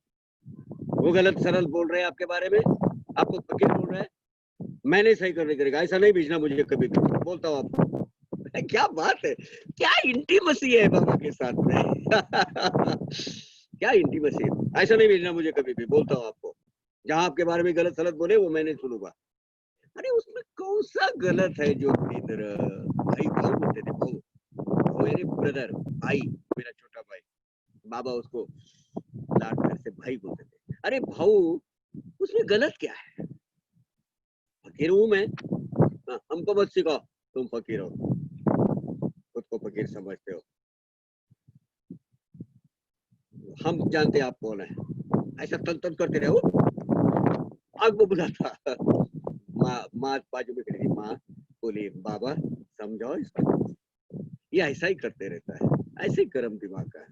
वो गलत सरल बोल रहे हैं आपके बारे में, आपको फकीर बोल रहा है, मैंने सही करने करेगा, ऐसा नहीं भेजना मुझे कभी भी, बोलता हूँ आपको. क्या बात है, क्या इंटीमेसी है बाबा के साथ में. क्या इंटीमेसी है. ऐसा नहीं भेजना मुझे कभी भी, बोलता हूँ आपको. जहां आपके बारे में गलत सलत बोले वो मैंने सुनूंगा. अरे उसमें कौन सा गलत है? जो भाई भाव बोलते थे, भाव मेरे ब्रदर, भाई, मेरा छोटा भाई. बाबा उसको लाड प्यार से भाई बोलते थे. अरे भाऊ, उसमें गलत क्या है? फकीर हूं मैं, हमको मत सिखाओ, तुम फकीर हो, खुद को फकीर समझते हो, हम जानते आप कौन है. ऐसा तन करते रहो. आग वो बुला था. माँ बाजू में खड़ी थी. माँ बोली बाबा समझाओ इसको, ये ऐसा ही करते रहता है, ऐसे ही गर्म दिमाग का है.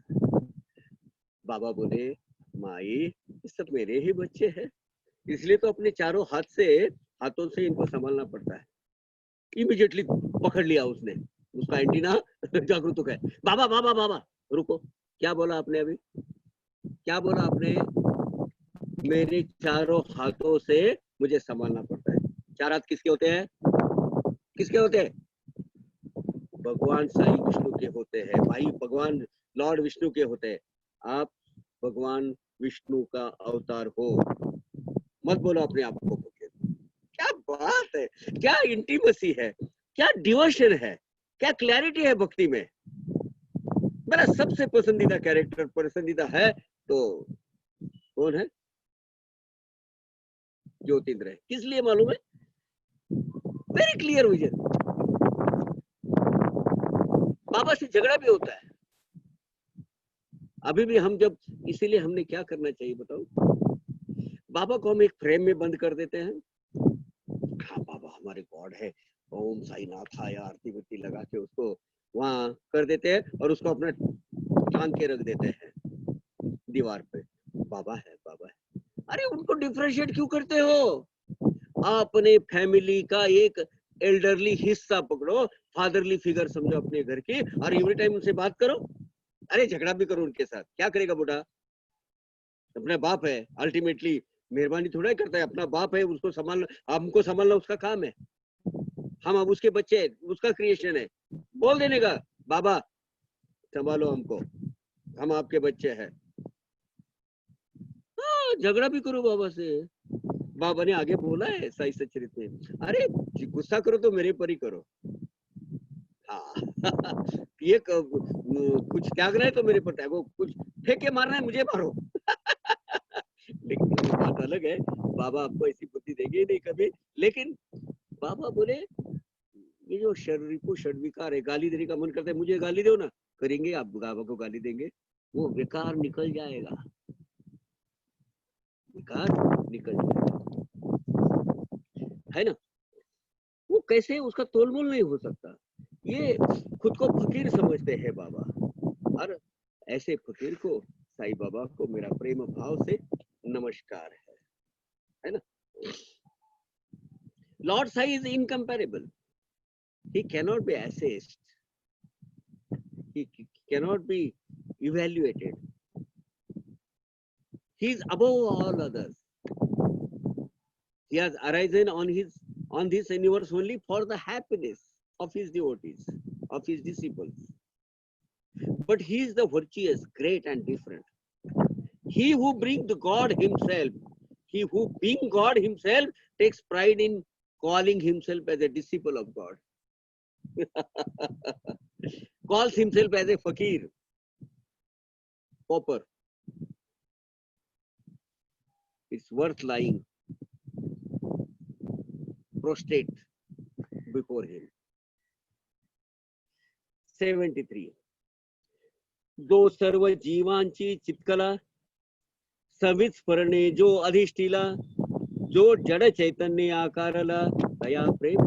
बाबा बोले माई, ये सब मेरे ही बच्चे हैं, इसलिए तो अपने चारों हाथों से इनको संभालना पड़ता है. इमीडिएटली पकड़ लिया उसने, उसका एंटीना जागरूक हो गया. बाबा बाबा बाबा रुको, क्या बोला आपने अभी? क्या बोला आपने? मेरे चारों हाथों से मुझे संभालना पड़ता है. चार हाथ किसके होते हैं? किसके होते हैं? भगवान साईं विष्णु के होते हैं भाई, भगवान लॉर्ड विष्णु के होते हैं. आप भगवान विष्णु का अवतार हो. मत बोलो अपने आप को फकीर। क्या बात है, क्या इंटीमेसी है, क्या डिवोशन है, क्या क्लैरिटी है भक्ति में। मेरा सबसे पसंदीदा कैरेक्टर पसंदीदा है तो कौन है? ज्योतिन्द्र है। किस लिए मालूम है? Very clear vision. बाबा से झगड़ा भी होता है अभी भी हम जब, इसीलिए हमने क्या करना चाहिए बताओ? बाबा को हम एक फ्रेम में बंद कर देते हैं। हाँ बाबा हमारे गॉड है, ओम साई नाथ आया, आरती बत्ती लगा के उसको वहां कर देते हैं और उसको अपना टांग के रख देते हैं दीवार पे। बाबा है, बाबा है। अरे उनको डिफरेंशिएट क्यों करते हो? अपने फैमिली का एक एल्डरली हिस्सा पकड़ो, फादरली फिगर समझो अपने घर की, और एवरी टाइम उनसे बात करो। अरे झगड़ा भी करो उनके साथ, क्या करेगा बुढ़ा? अपना बाप है, अल्टीमेटली मेहरबानी थोड़ा ही करता है, अपना बाप है, उसको संभालना, हमको संभालना उसका काम है। हम अब उसके बच्चे हैं, उसका क्रिएशन है। बोल देने का बाबा संभालो हमको, हम आपके बच्चे हैं। झगड़ा भी करो बाबा से। बाबा ने आगे बोला है साई सचरित में, अरे गुस्सा करो तो मेरे पर ही करो। हाँ ये कुछ त्यागना है तो मेरे पर त्यागो, कुछ फेंक के मारना है मुझे मारो। लेकिन बात अलग है, बाबा आपको ऐसी बुद्धि देंगे नहीं कभी। लेकिन बाबा बोले ये जो शरीर षड्विकार है, गाली देने का मन करता है, मुझे गाली दो ना, करेंगे आप बाबा को गाली देंगे, वो विकार निकल जाएगा, विकार निकल जाएगा, है ना? वो कैसे, उसका तोलमोल नहीं हो सकता। ये खुद को फकीर समझते हैं बाबा, और ऐसे फकीर को साईं बाबा को मेरा प्रेम भाव से नमस्कार है ना? Lord Sai is incomparable, he cannot be assessed, he cannot be evaluated, he is above all others. He has arisen on this universe only for the happiness of his devotees, of his disciples. But he is the virtuous, great and different. He who brings the God himself, he who being God himself takes pride in calling himself as a disciple of God. Calls himself as a fakir, pauper. It's worth lying prostrate before him. 73. जो सर्व जीवांची चित्कला सविस्मरणे जो अधिष्ठिला, जो जड़ चैतन्य आकारला दया प्रेम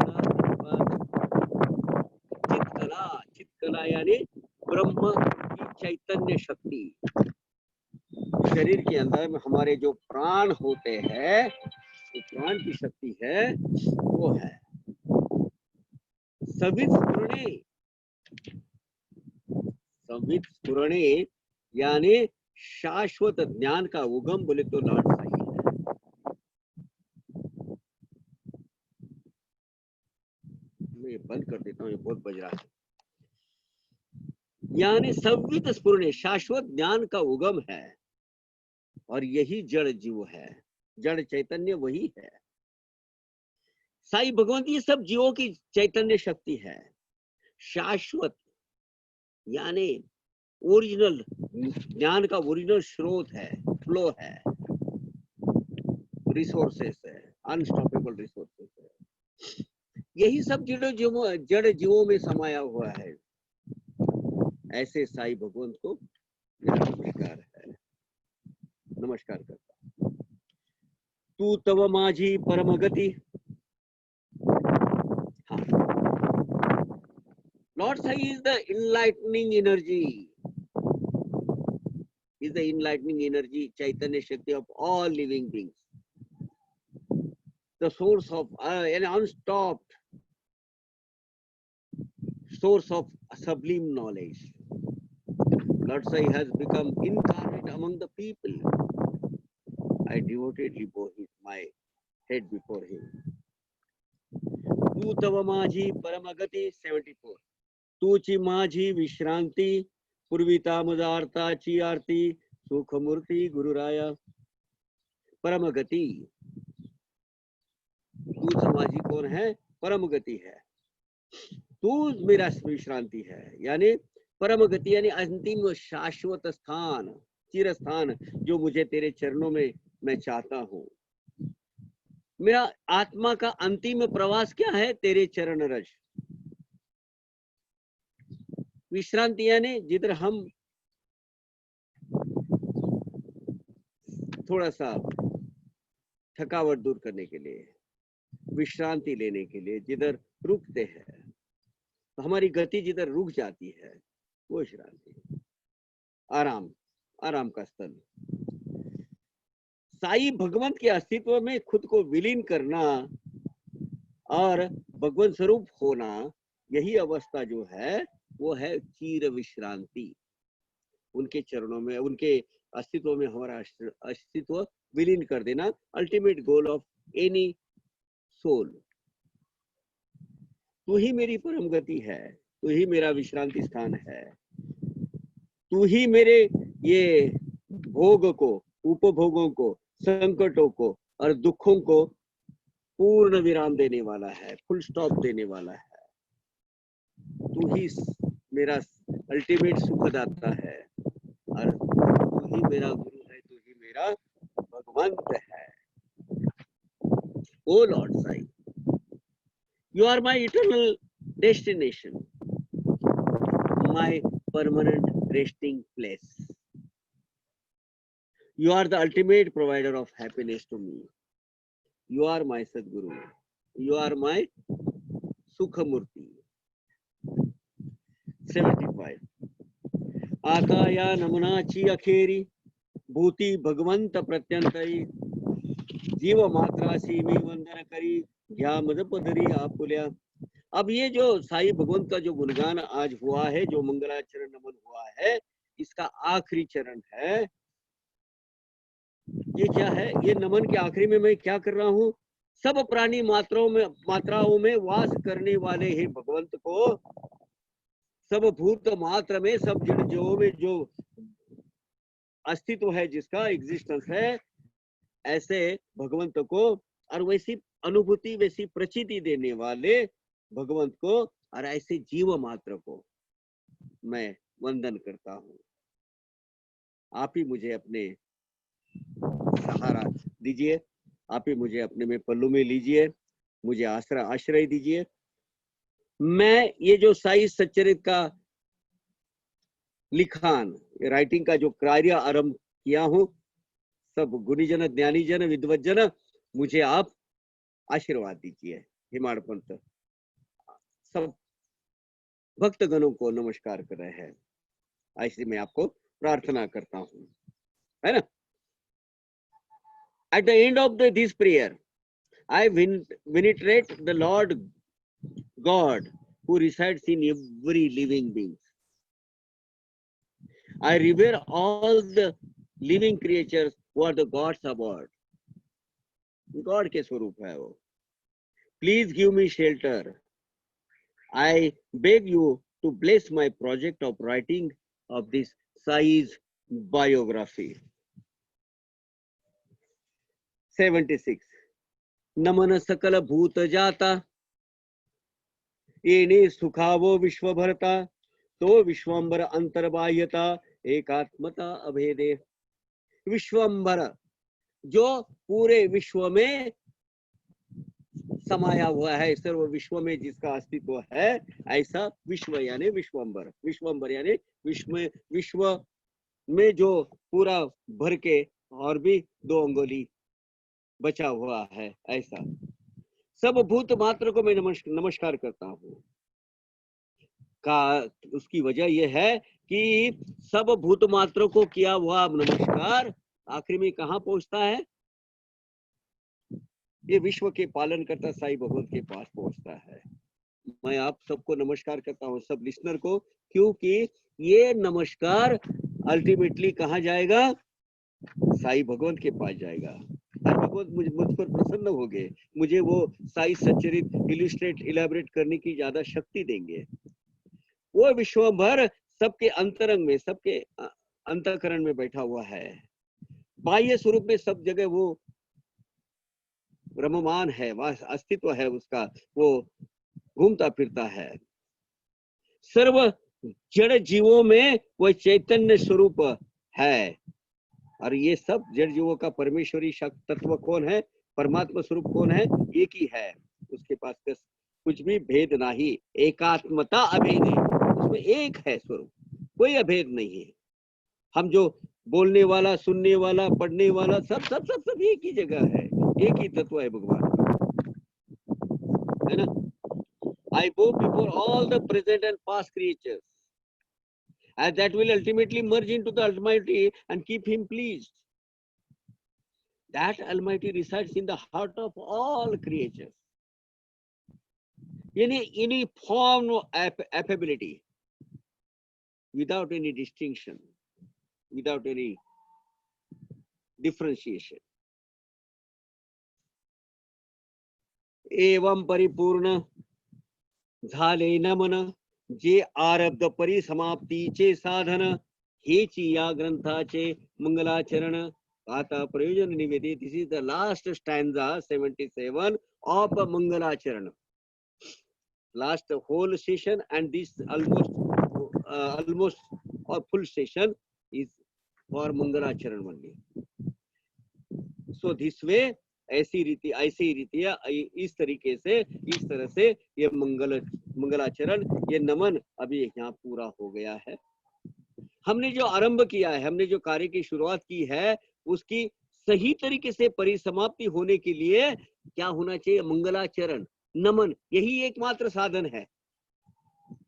चित्कला, चित्कला यानी ब्रह्म की चैतन्य शक्ति। शरीर के अंदर में हमारे जो प्राण होते हैं, तो प्राण की शक्ति है, वो है सविस्मरणे। सविस्मरणे यानी शाश्वत ज्ञान का उगम बोले तो लॉर्ड साई है। मैं बंद कर देता हूँ, ये बहुत बज रहा है। यानी सवित स्फुरणे शाश्वत ज्ञान का उगम है, और यही जड़ जीव है, जड़ चैतन्य वही है। साई भगवंत ये सब जीवों की चैतन्य शक्ति है। शाश्वत यानी ओरिजिनल ज्ञान का ओरिजिनल स्रोत है, फ्लो है, रिसोर्सेस है, अनस्टॉपेबल रिसोर्सेस है। यही सब जड़ जीवों में समाया हुआ है। ऐसे साई भगवंत को मेरा नमस्कार है, नमस्कार करता। तू तव माझी परम गति। हाँ, Lord Sai is the enlightening energy, is the enlightening energy, Chaitanya Shakti of all living beings, the source of an unstopped source of sublime knowledge. Lord Sai has become incarnate among the people. I devotedly bow my head before him. Tu tava माझी परमगति 74. तुची माझी विश्रांती, पूर्विता मुदारताची आरती, सुखमूर्ती गुरुराया। परम गति तू समाधि कौन है? परम गति है। तू मेरा विश्रांति है, यानी परम गति, यानी अंतिम शाश्वत स्थान, चिर स्थान, जो मुझे तेरे चरणों में मैं चाहता हूँ। मेरा आत्मा का अंतिम प्रवास क्या है? तेरे चरण रज। विश्रांति यानी जिधर हम थोड़ा सा थकावट दूर करने के लिए, विश्रांति लेने के लिए जिधर रुकते हैं, तो हमारी गति जिधर रुक जाती है वो विश्रांति, आराम, आराम का स्थल। साई भगवंत के अस्तित्व में खुद को विलीन करना और भगवंत स्वरूप होना, यही अवस्था जो है वो है चीर विश्रांति। उनके चरणों में, उनके अस्तित्व में हमारा अस्तित्व विलीन कर देना, ultimate goal of any soul. तू ही मेरी परम गति है, तू ही मेरा विश्रांति स्थान है, तू ही मेरे ये भोग को, उपभोगों को, संकटों को और दुखों को पूर्ण विराम देने वाला है, फुल स्टॉप देने वाला है। तू ही मेरा अल्टीमेट सुखदाता है और तू ही मेरा गुरु है, तू ही मेरा भगवंत है। Oh lord Sai, you are my eternal destination, my permanent resting place. You are the ultimate provider of happiness to me. You are my Sadguru. You are my Sukhamurti. 75. आकाया नमनाची अखेरी भूति भगवंत प्रत्यंतरी जीव मात्रासी मी वंदन करी घ्या मद पदरी आपुल्या। अब ये जो साई भगवंत का जो गुणगान आज हुआ है, जो मंगलाचरण नमन हुआ है, इसका आखिरी चरण है। ये क्या है? ये नमन के आखिरी में मैं क्या कर रहा हूँ? सब प्राणी मात्राओं में वास करने वाले हे भगवंत को, सब भूत मात्र में, सब जड़ जीवों में जो अस्तित्व है, जिसका एग्जिस्टेंस है, ऐसे भगवंत को और वैसी अनुभूति, वैसी प्रचिति देने वाले भगवंत को और ऐसे जीव मात्र को मैं वंदन करता हूँ। आप ही मुझे अपने सहारा दीजिए, आप ही मुझे अपने में पल्लू में लीजिए, मुझे आश्रय दीजिए। मैं ये जो साई सच्चरित्र का लिखान, राइटिंग का जो कार्य आरंभ किया हूँ, सब गुणीजन, ज्ञानीजन, विद्वज्जन, मुझे आप आशीर्वाद दीजिए। हिमाड़ पंथ सब भक्तगणों को नमस्कार कर रहे हैं, ऐसे मैं आपको प्रार्थना करता हूँ, है ना। At the end of this prayer, I venerate the Lord God who resides in every living being. I revere all the living creatures who are the gods above. God के स्वरूप है वो। Please give me shelter. I beg you to bless my project of writing of this Sai's biography. 76. नमन सकल भूत जाता, येने सुखावो विश्व भरता, तो विश्वंबर अंतर्बाह्यता एकात्मता अभेदे। विश्वंबर जो पूरे विश्व में समाया हुआ है, सर्व विश्व में जिसका अस्तित्व है, ऐसा विश्व यानी विश्वंबर। विश्वंबर यानी विश्व में जो पूरा भर के और भी 2 अंगुली बचा हुआ है, ऐसा सब भूत मात्र को मैं नमस्कार करता हूँ। उसकी वजह यह है कि सब भूत मात्र को किया हुआ नमस्कार आखिरी में कहाँ पहुंचता है? ये विश्व के पालन करता साई भगवंत के पास पहुंचता है। मैं आप सबको नमस्कार करता हूँ, सब लिसनर को, क्योंकि ये नमस्कार अल्टीमेटली कहाँ जाएगा? साई भगवंत के पास जाएगा। भगवंत मुझ पर प्रसन्न हो गए, मुझे वो साई सच्चरित्र इलैबोरेट करने की ज्यादा शक्ति देंगे। वो विश्वभर सबके अंतरंग में, सबके अंतःकरण में बैठा हुआ है। बाह्य स्वरूप में सब जगह वो रममान है, वह अस्तित्व है उसका, वो घूमता फिरता है। सर्व जड़ जीवों में वह चैतन्य स्वरूप है। और ये सब जड़ जीवों का परमेश्वरी शक्ति तत्व कौन है? परमात्मा स्वरूप कौन है? एक ही है। उसके पास कुछ भी भेद नहीं, एकात्मता अभेद है, उसमें एक है स्वरूप, कोई अभेद नहीं है। हम जो बोलने वाला, सुनने वाला, पढ़ने वाला, सब सब सब सब एक ही जगह है, एक ही तत्व है भगवान का, है ना? I bow before all the present and past creatures, and that will ultimately merge into the Almighty and keep him pleased. That Almighty resides in the heart of all creatures. Any form of affability, without any distinction, without any differentiation. एवं परिपूर्ण झाले नमन, जे आरब्ध परिसमाप्तीचे साधन, हेची या ग्रंथाचे मंगलाचरण, आता प्रयोजन निवेदित. This is the last stanza 77 of Mangalacharan. Last whole session, and this almost or full session is for Mangalacharan only. So this way, ऐसी रीतियां, इस तरीके से, इस तरह से ये मंगलाचरण, ये नमन अभी यहाँ पूरा हो गया है। हमने जो आरंभ किया है, हमने जो कार्य की शुरुआत की है, उसकी सही तरीके से परिसमाप्ति होने के लिए क्या होना चाहिए? मंगलाचरण, नमन, यही एकमात्र साधन है।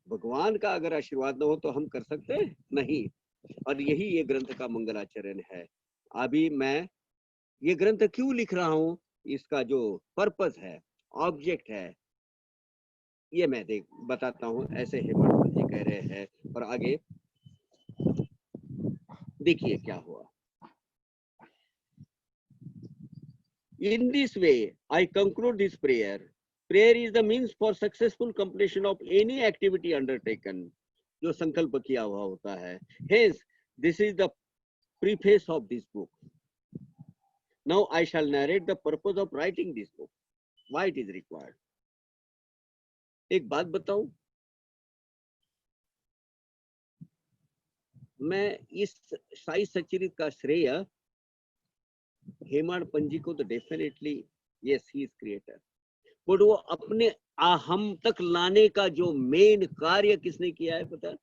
भगवान का अगर आशीर्वाद न हो तो हम कर सकते नहीं, और यही ये ग्रंथ का मंगलाचरण है। अभी मैं ये ग्रंथ क्यों लिख रहा हूं, इसका जो पर्पस है, ऑब्जेक्ट है, ये मैं बताता हूं। ऐसे हेमंत जी कह रहे हैं, और आगे देखिए क्या हुआ। In this way, I conclude this prayer. Prayer is the means for successful completion of any activity undertaken. जो संकल्प किया हुआ होता है। Hence, this is the preface of this book. Now I shall narrate the purpose of writing this book, why it is required. एक बात बताऊं, मैं इस साई सच्चरित का श्रेय हेमाड पंजी को तो definitely, yes he is creator, but वो अपने हम तक लाने का जो मेन कार्य किसने किया है पता?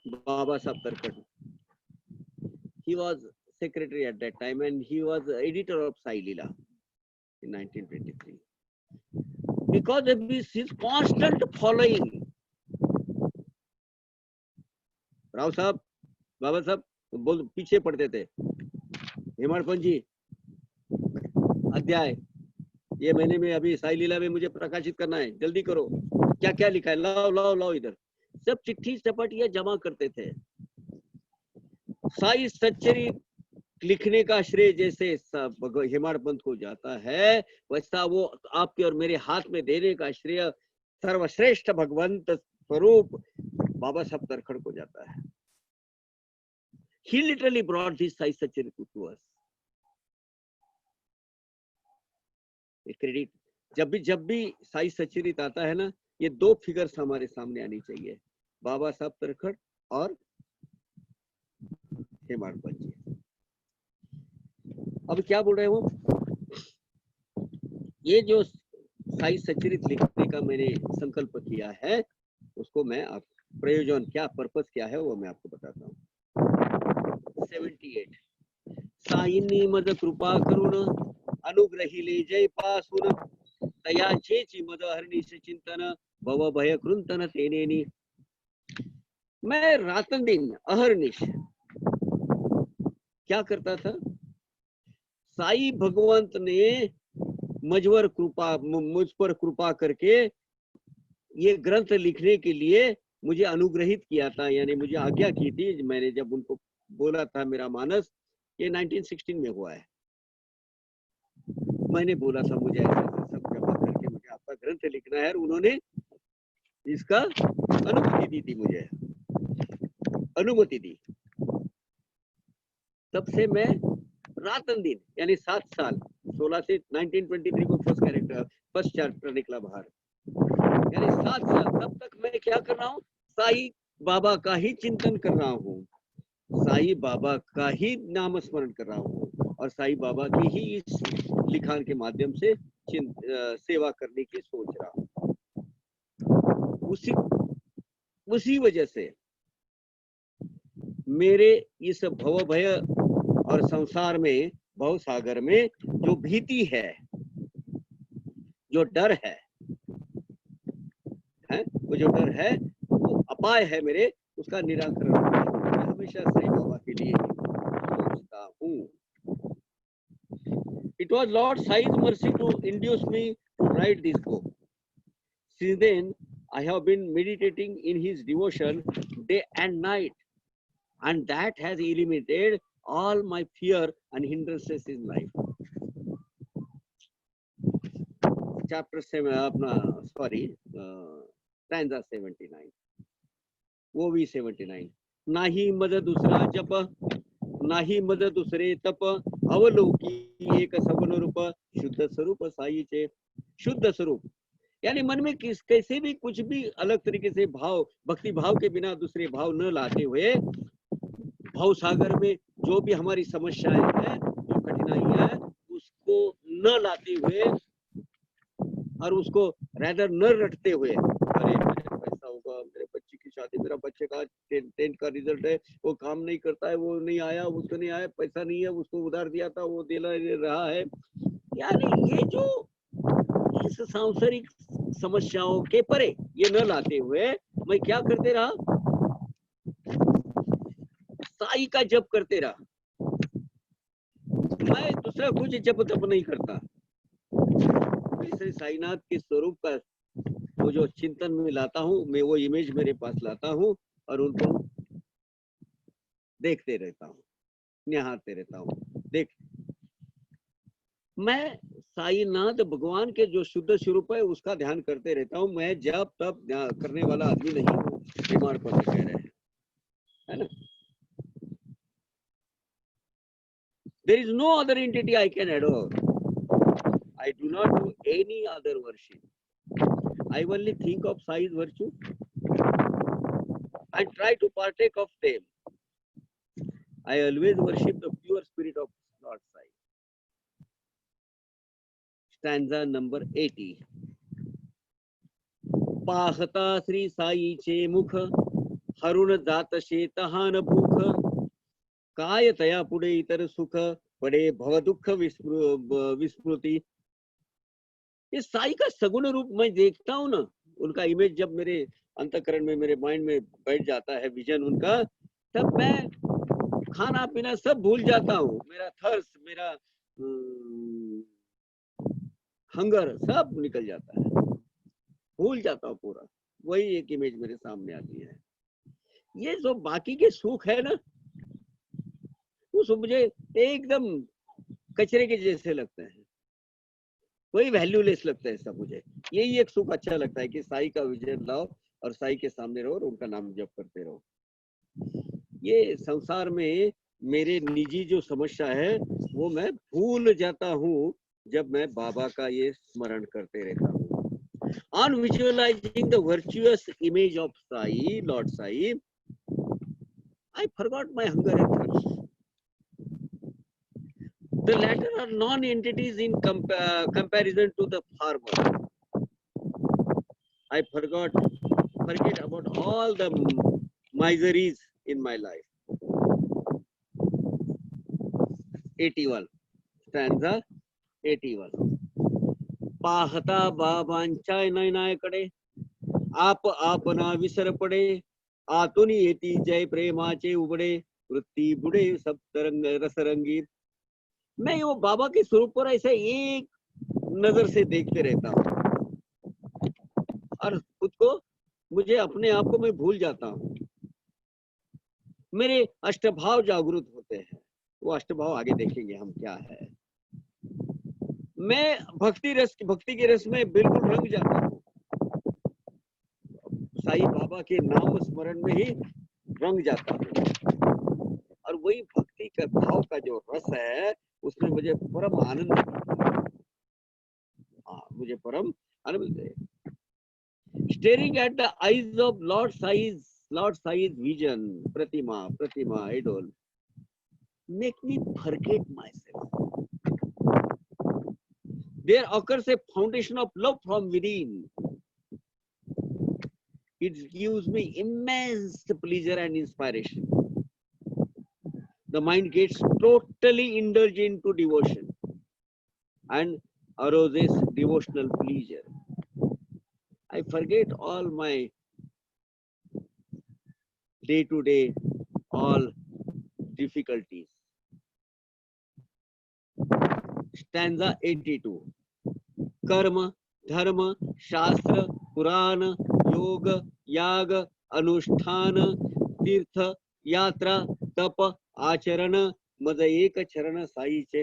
बाबा साहब तरखड़. He was secretary at that time and he was editor of Sai Leela in 1923. Because of his constant following, Rao साहब, बाबा साहब बोल पीछे पड़ते थे, हेमाड पंजी अध्याय ये महीने में अभी साई लीला में मुझे प्रकाशित करना है, जल्दी करो, क्या क्या लिखा है, लाओ लाओ लाओ, इधर सब चिट्ठी चपटिया जमा करते थे। साई सच्चरित लिखने का श्रेय जैसे हेमाड पंत को जाता है, वैसा वो आपके और मेरे हाथ में देने का श्रेय सर्वश्रेष्ठ भगवंत स्वरूप बाबा साहब तरखड़ को जाता है। He literally brought this Sai Satcharita to us. Credit जब भी साई सच्चरित आता है ना, ये दो फिगर्स हमारे सामने आनी चाहिए, बाबा साहब तरखड़ और हेमाड पंत जी। अब क्या बोल रहे हो, ये जो साई सच्चरित लिखने का मैंने संकल्प किया है, उसको मैं आप प्रयोजन क्या, पर्पस क्या है, वो मैं आपको बताता हूँ। 78 साईनी मद कृपा करुण अनुग्रहिले जय पासून दयाचेची मद हरणीश चिंतन भव भय कृंतन तेनेनी। मैं रातन दिन अहर्निश क्या करता था, साई भगवंत ने मुझ पर कृपा करके ये ग्रंथ लिखने के लिए मुझे अनुग्रहित किया था, यानी मुझे आज्ञा की थी। मैंने जब उनको बोला था मेरा मानस, ये 1916 में हुआ है, मैंने बोला था मुझे ऐसा सब जमा करके मुझे आपका ग्रंथ लिखना है, और उन्होंने इसका अनुमति दी थी, मुझे अनुमति दी। तब से मैं रातन दिन यानी 7 साल 16 से 1923 को फर्स्ट चैप्टर निकला बाहर। यानी 7 साल तब तक मैं क्या कर रहा हूँ, साईं बाबा का ही चिंतन कर रहा हूँ, साईं बाबा का ही नाम स्मरण कर रहा हूँ और साईं बाबा की ही इस लिखान के माध्यम से सेवा करने की सोच रहा हूँ। उसी वजह से मेरे इस भव भय और संसार में, भव सागर में जो भीति है, जो डर है, वो जो डर है, वो अपाय है मेरे, उसका निराकरण मैं हमेशा साईं बाबा के लिए सोचता हूँ। It was Lord Sai's mercy to induce me to write this book. Since then, I have been meditating in his devotion day and night, and that has eliminated all my fear and hindrances in life. Chapter 7, stanza 79. वो भी 79. नाही मद दूसरा जप, नाही मद दुसरे तप, अवलोकी एक सगुण रूप, शुद्ध स्वरूप साईचे। शुद्ध स्वरूप यानी मन में कैसे भी कुछ भी अलग तरीके से भाव, भक्ति भाव के बिना दूसरे भाव न लाते हुए, भाव सागर में जो भी हमारी समस्याएं हैं, जो कठिनाइयां है, उसको न लाते हुए और उसको रैदर न रटते हुए, अरे मेरे पैसा होगा, मेरे बच्चे की शादी, मेरा बच्चे का 10th का रिजल्ट है, वो काम नहीं करता है, वो नहीं आया, उसको नहीं आया, पैसा नहीं है, उसको उधार दिया था, वो दे रहा है। यानी ये जो इस सांसारिक समस्याओं के परे ये न लाते हुए मैं क्या करते रहा, साई का जप करते रहा। मैं दूसरा कुछ जप तप नहीं करता, इसलिए साईनाथ के स्वरूप का वो जो चिंतन में लाता हूँ, मैं वो इमेज मेरे पास लाता हूँ और उनको देखते रहता हूँ, निहारते रहता हूँ। देख, मैं साईनाथ भगवान के जो शुद्ध स्वरूप है उसका ध्यान करते रहता हूँ। मैं जब तब करने वाला आदमी नहीं हूँ, बीमार पड़ने कह रहे हैं, है ना। There is no other entity I can adore. I do not do any other worship. I only think of Sai's virtue and try to partake of them. I always worship the pure spirit of Lord Sai. Stanza number 80. पाहता श्री साईचे मुख, हरुण जातशे तहान भूख, काय तया पुढे इतर सुख, पडे भव दुःख विस्मृति। इस साई का सगुण रूप मैं देखता हूँ ना, उनका इमेज जब मेरे अंतःकरण में, मेरे माइंड में बैठ जाता है, विजन उनका, तब मैं खाना पीना सब भूल जाता हूँ। मेरा थर्स्ट, मेरा हंगर सब निकल जाता है, भूल जाता हूँ पूरा। वही एक इमेज मेरे सामने आती है। ये जो बाकी के सुख है ना, वो सब मुझे एकदम कचरे के जैसे लगते हैं, वही वैल्यूलेस लगता है सब मुझे। यही एक सुख अच्छा लगता है कि साई का विजन लाओ और साई के सामने रहो और उनका नाम जप करते रहो। ये संसार में मेरे निजी जो समस्या है वो मैं भूल जाता हूँ जब मैं बाबा का ये स्मरण करते रहता हूँ। On visualizing the virtuous image of Sai, Lord Sai, I forgot my hunger and thirst. The latter are non-entities in comparison to the former. I forget about all the miseries in my life. 81, stanza 81. पाहता बाबांच्या नयनाकडे, आप आपना विसर पडे, आतून येती जय प्रेमाचे उबडे, वृत्ती बुडे सप्तरंग रसरंगी। मैं वो बाबा के स्वरूप पर ऐसे एक नजर से देखते रहता हूँ और खुद को, मुझे अपने आप को मैं भूल जाता हूँ। मेरे अष्टभाव जागृत होते हैं। वो अष्टभाव आगे देखेंगे हम क्या है। मैं भक्ति के रस में बिल्कुल रंग जाता हूँ। साईं बाबा के नाम स्मरण में ही रंग जाता हूँ और वही भक्ति का भाव का जो रस है उसमें मुझे परम आनंद मिलता है। मुझे परम आनंद मिलता है। Staring at the eyes of Lord Sai's vision, Pratima, idol, make me forget myself. There occurs a foundation of love from within. It gives me immense pleasure and inspiration. The mind gets totally indulged into devotion and arouses devotional pleasure. I forget all my day-to-day, all difficulties. Stanza 82. Karma, dharma, shastra, purana, yoga, yaga, अनुष्ठान, तीर्थ, यात्रा, तप, आचरण, मज एक चरण साईचे.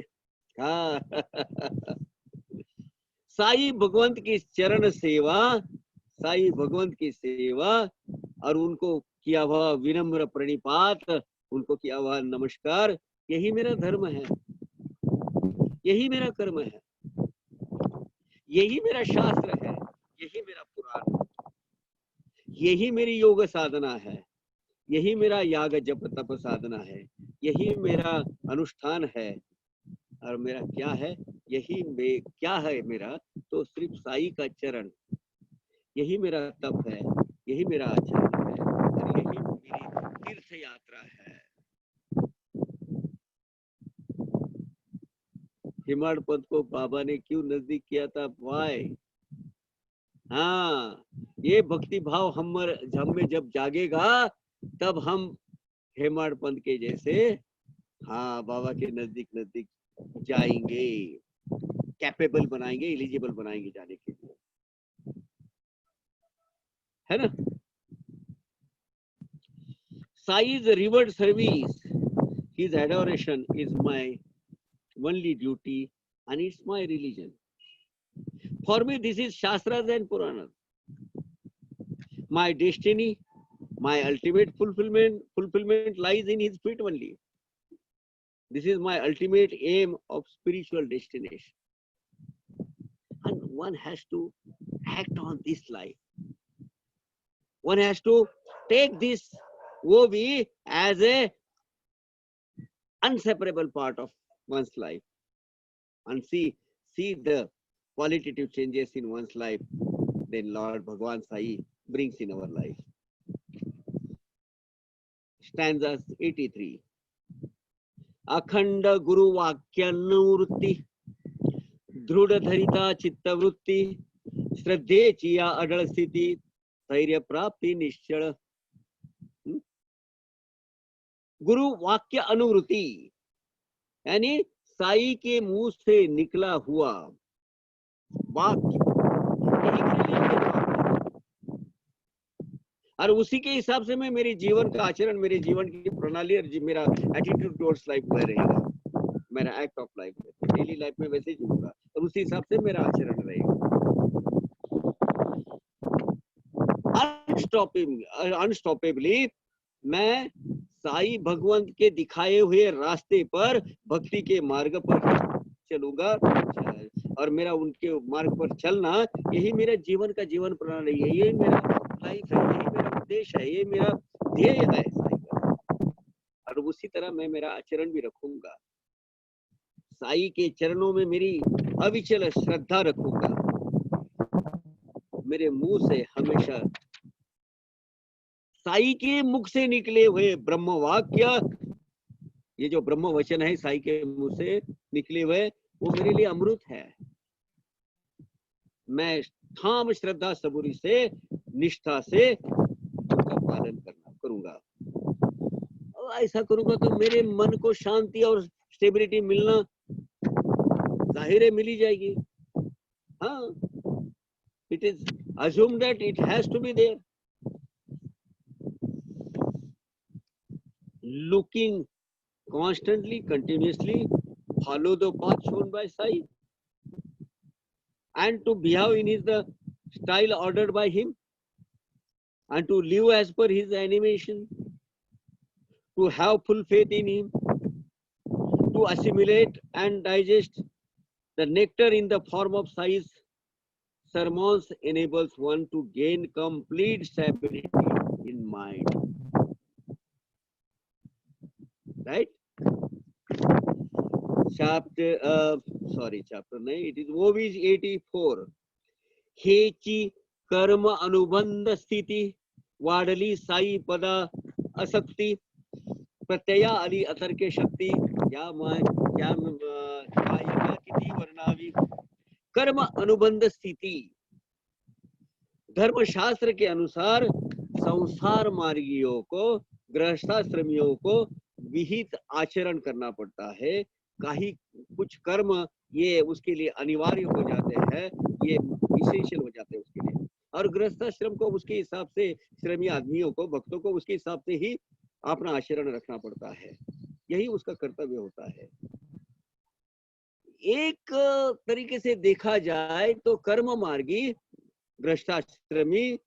हाँ. साई भगवंत की चरण सेवा, साई भगवंत की सेवा और उनको किया हुआ विनम्र प्रणिपात, उनको किया हुआ नमस्कार, यही मेरा धर्म है, यही मेरा कर्म है, यही मेरा शास्त्र है, यही मेरा पुराण है, यही मेरी योग साधना है, यही मेरा याग जप तप साधना है, यही मेरा अनुष्ठान है। और मेरा क्या है, यही क्या है मेरा, तो सिर्फ साई का चरण, यही मेरा तप है, यही मेरा आचरण है, और यही मेरी तीर्थ यात्रा है। हिमाड़ पद को बाबा ने क्यों नजदीक किया था? वाई? हाँ, ये भक्ति भाव हम में जब जागेगा तब हम हेमाड़ पंथ के जैसे, हाँ, बाबा के नजदीक नजदीक जाएंगे, कैपेबल बनाएंगे, एलिजिबल बनाएंगे जाने के लिए, है ना? Sai's revered service, his adoration is my only duty and it's my religion. For me, this is Shastras and Puranas. My destiny, my ultimate fulfillment lies in his feet only. This is my ultimate aim of spiritual destination. And one has to act on this life. One has to take this OB as a inseparable part of one's life and see the qualitative changes in one's life then Lord Bhagwan Sai brings in our life. Stanza 83. Akhanda Guru Vakyanurti Dhruda Dharita Chitta Vritti Shraddhe Chiya Adal Sthiti Dhairya Prapti Nishchal. गुरु वाक्य अनुवृत्ति यानी साई के मुंह से निकला हुआ वाक्य, और उसी के हिसाब से मैं मेरे जीवन का आचरण, मेरे जीवन की प्रणाली और मेरा एटीट्यूड टुवर्ड्स लाइफ में रहेगा, मेरा एक्ट ऑफ लाइफ में, डेली लाइफ में वैसे ही जुड़ूंगा और उसी हिसाब से मेरा आचरण रहेगा। अनस्टॉपेबली मैं साई भगवंत के दिखाए हुए रास्ते पर, भक्ति के मार्ग पर चलूंगा, और मेरा उनके मार्ग पर चलना यही मेरा जीवन का जीवन प्रणाली है, यही मेरा लाइफ है, यही मेरा उद्देश्य है, ये मेरा ध्येय है साई का। और उसी तरह मैं मेरा आचरण भी रखूंगा, साई के चरणों में मेरी अविचल श्रद्धा रखूंगा, मेरे मुंह से हमेशा साई के मुख से निकले हुए ब्रह्म वाक्य, ये जो ब्रह्म वचन है साई के मुंह से निकले हुए, वो मेरे लिए अमृत है। मैं ठाम श्रद्धा सबूरी से, निष्ठा से उनका पालन करूंगा। और ऐसा करूंगा तो मेरे मन को शांति और स्टेबिलिटी मिलना जाहिर है, मिली जाएगी। हाँ, it is assumed that it has to be there. Looking constantly, continuously, follow the path shown by Sai, and to behave in his the style ordered by him, and to live as per his animation, to have full faith in him, to assimilate and digest the nectar in the form of Sai's sermons enables one to gain complete stability in mind. Right? Chapter 9, it is OBJ 84. हेची कर्म अनुबंध स्थिती वाढली साई पदा असक्ती प्रत्यया आली अतर्के शक्ती या किती वर्णावी कर्म अनुबंध स्थिति धर्मशास्त्र के अनुसार संसार मार्गियों को गृहस्थाश्रमियों को विहित आचरण करना पड़ता है। काही कुछ कर्म ये उसके लिए अनिवार्य हो जाते हैं, ये इसेंशियल हो जाते हैं उसके लिए, और गृहस्थाश्रम को उसके हिसाब से, श्रमी आदमियों को, भक्तों को उसके हिसाब से ही अपना आचरण रखना पड़ता है। यही उसका कर्तव्य होता है। एक तरीके से देखा जाए तो कर्म मार्गी गृहस्थाश्रमी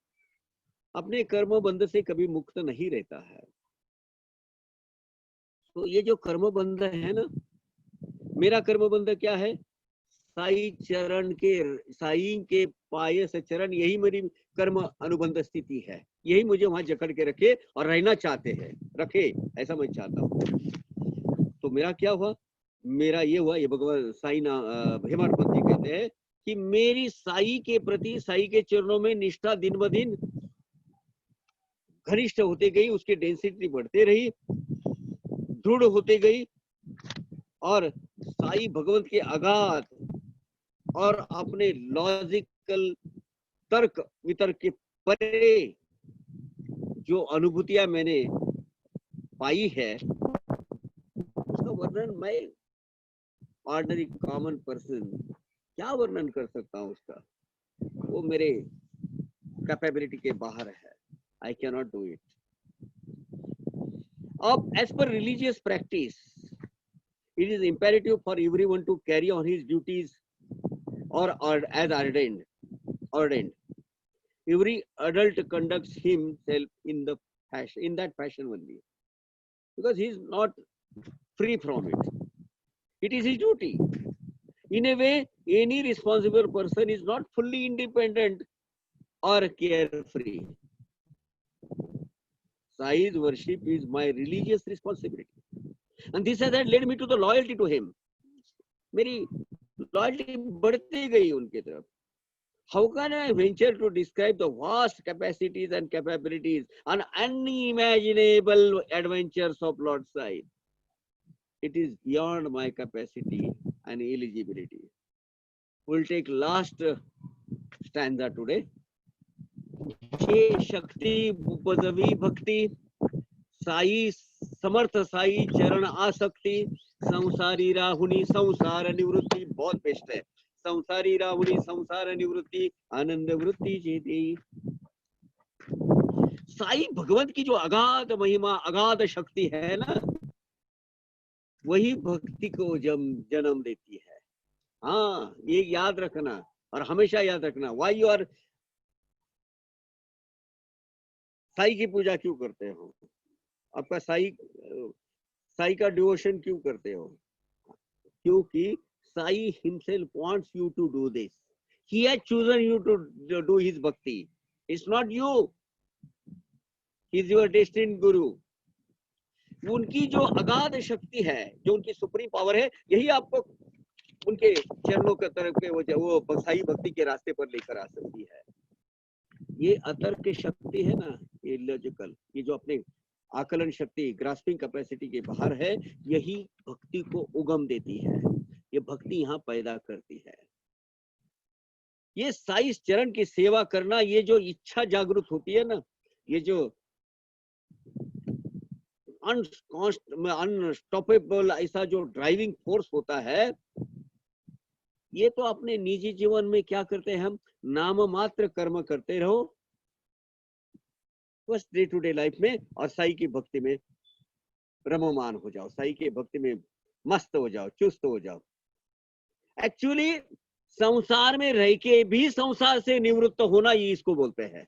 अपने कर्म बंध से कभी मुक्त नहीं रहता है। तो ये जो कर्म बंध है ना, मेरा कर्म बंध क्या है? साई चरण के, साई के पाये से चरण, यही मेरी कर्म अनुबंध स्थिति है। यही मुझे वहां जकड़ के रखे और रहना चाहते हैं, रखे, ऐसा मैं चाहता हूँ। तो मेरा क्या हुआ? मेरा ये हुआ, ये भगवान साई ना हेमंत पंत जी कहते हैं कि मेरी साई के प्रति, साई के चरणों में निष्ठा दिन ब दिन घनिष्ठ होते गई, उसकी डेंसिटी बढ़ते रही, दृढ़ होते गई, और साई भगवंत के अगाध और अपने लॉजिकल तर्क वितर्क के परे जो अनुभूतियां मैंने पाई है, उसका वर्णन मैं ऑर्डिनरी कॉमन पर्सन क्या वर्णन कर सकता हूँ उसका? वो मेरे कैपेबिलिटी के बाहर है। I can not do it. अब as per religious practice, it is imperative for everyone to carry on his duties or as ordained. Every adult conducts himself in that fashion only, because he is not free from it. It is his duty. In a way, any responsible person is not fully independent or carefree. Sai's worship is my religious responsibility. And this has led me to the loyalty to him. मेरी loyalty बढ़ती गई उनके तरफ. How can I venture to describe the vast capacities and capabilities and unimaginable adventures of Lord Sai? It is beyond my capacity and eligibility. We'll take last stanza today. छे शक्ति उपजवी भक्ति, साई समर्थ साई चरण आसक्ति, संसारी राहुनी संसार निवृत्ति, बहुत बेस्ट है, संसारी राहुनी संसार निवृत्ति, आनंद वृत्ति जेती। साई भगवंत की जो अगाध महिमा, अगाध शक्ति है ना, वही भक्ति को जन्म देती है। हाँ, ये याद रखना और हमेशा याद रखना। वाई यू आर साई की पूजा क्यों करते हो? आपका साई का डिवोशन क्यों करते हो? क्योंकि Sai himself wants you to do this. He has chosen you to do his bhakti. It's not you, he is your destined guru. उनकी जो अगाध शक्ति है, जो उनकी सुप्रीम पावर है, यही आपको उनके चरणों की तरफ के वो साई भक्ति के रास्ते पर लेकर आ सकती है. ये अतर्क शक्ति है ना, ये लॉजिकल, ये जो अपने आकलन शक्ति, ग्रास्पिंग कैपेसिटी के बाहर है, यही भक्ति को उगम देती है. ये भक्ति यहाँ पैदा करती है. ये साई चरण की सेवा करना, ये जो इच्छा जागृत होती है ना, ये जो अनस्टॉपेबल ऐसा जो ड्राइविंग फोर्स होता है, ये तो अपने निजी जीवन में क्या करते हैं हम? नाम मात्र कर्म करते रहो बस डे टू डे लाइफ में, और साई की भक्ति में रममान हो जाओ, साई की भक्ति में मस्त हो जाओ, चुस्त हो जाओ. एक्चुअली संसार में रह के भी संसार से निवृत्त होना, ये इसको बोलते हैं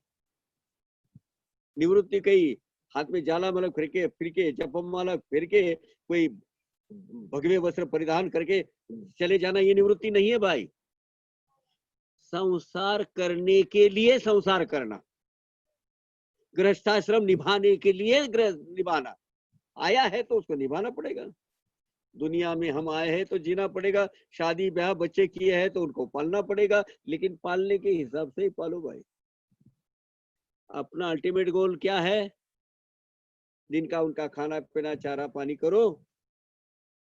निवृत्ति. कई हाथ में जाला मलक फिर के जपम मालक फिर के, कोई भगवे वस्त्र परिधान करके चले जाना ये निवृत्ति नहीं है भाई। संसार करने के लिए संसार करना, गृहस्थाश्रम निभाने के लिए निभाना। आया है तो उसको निभाना पड़ेगा। दुनिया में हम आए हैं तो जीना पड़ेगा। शादी ब्याह बच्चे किए हैं तो उनको पालना पड़ेगा, लेकिन पालने के हिसाब से ही पालो भाई। अपना अल्टीमेट गोल क्या है? जिनका उनका खाना पीना चारा पानी करो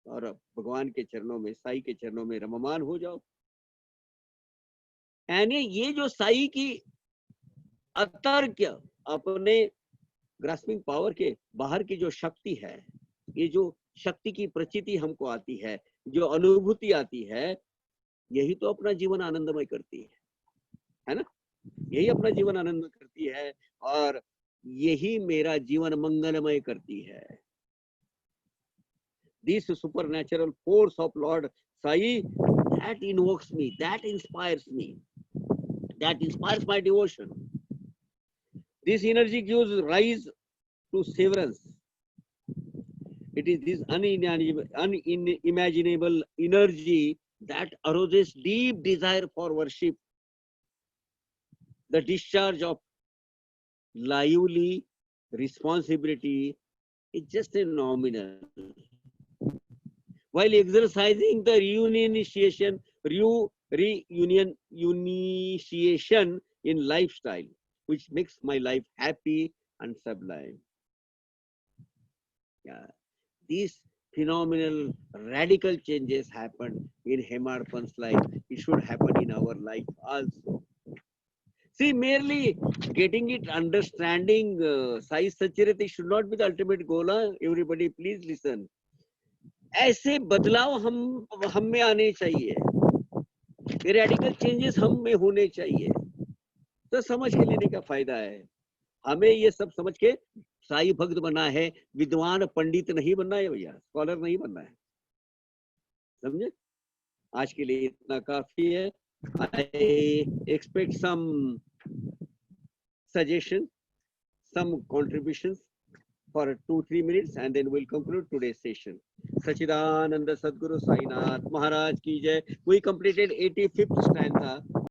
और भगवान के चरणों में, साई के चरणों में रममान हो जाओ। यानी ये जो साई की अतर्क अपने ग्रास्पिंग पावर के बाहर की जो शक्ति है, ये जो शक्ति की प्रचिति हमको आती है, जो अनुभूति आती है, यही तो अपना जीवन आनंदमय करती है ना? यही अपना जीवन आनंदमय करती है और यही मेरा जीवन मंगलमय करती है। This supernatural force of Lord Sai, that invokes me, that inspires me, that inspires my devotion. This energy gives rise to severance. It is this unimaginable energy that arouses deep desire for worship, the discharge of lively responsibility is just a nominal. While exercising the reunification in lifestyle, which makes my life happy and sublime. Yeah, these phenomenal radical changes happen in Hemarpan's life. It should happen in our life also. See, merely getting it, understanding Sai Sachirati should not be the ultimate goal. Huh? Everybody, please listen. ऐसे बदलाव हम में आने चाहिए, radical changes हम में होने चाहिए, तो समझ के लेने का फायदा है। हमें ये सब समझ के साई भक्त बनना है, विद्वान पंडित नहीं बनना है भैया, स्कॉलर नहीं बनना है, समझे? आज के लिए इतना काफी है। I expect some suggestion, some contributions for 2-3 minutes and then we'll conclude today's session. Sachidananda Sadguru Sainath Maharaj ki jai. We completed 85th stanza.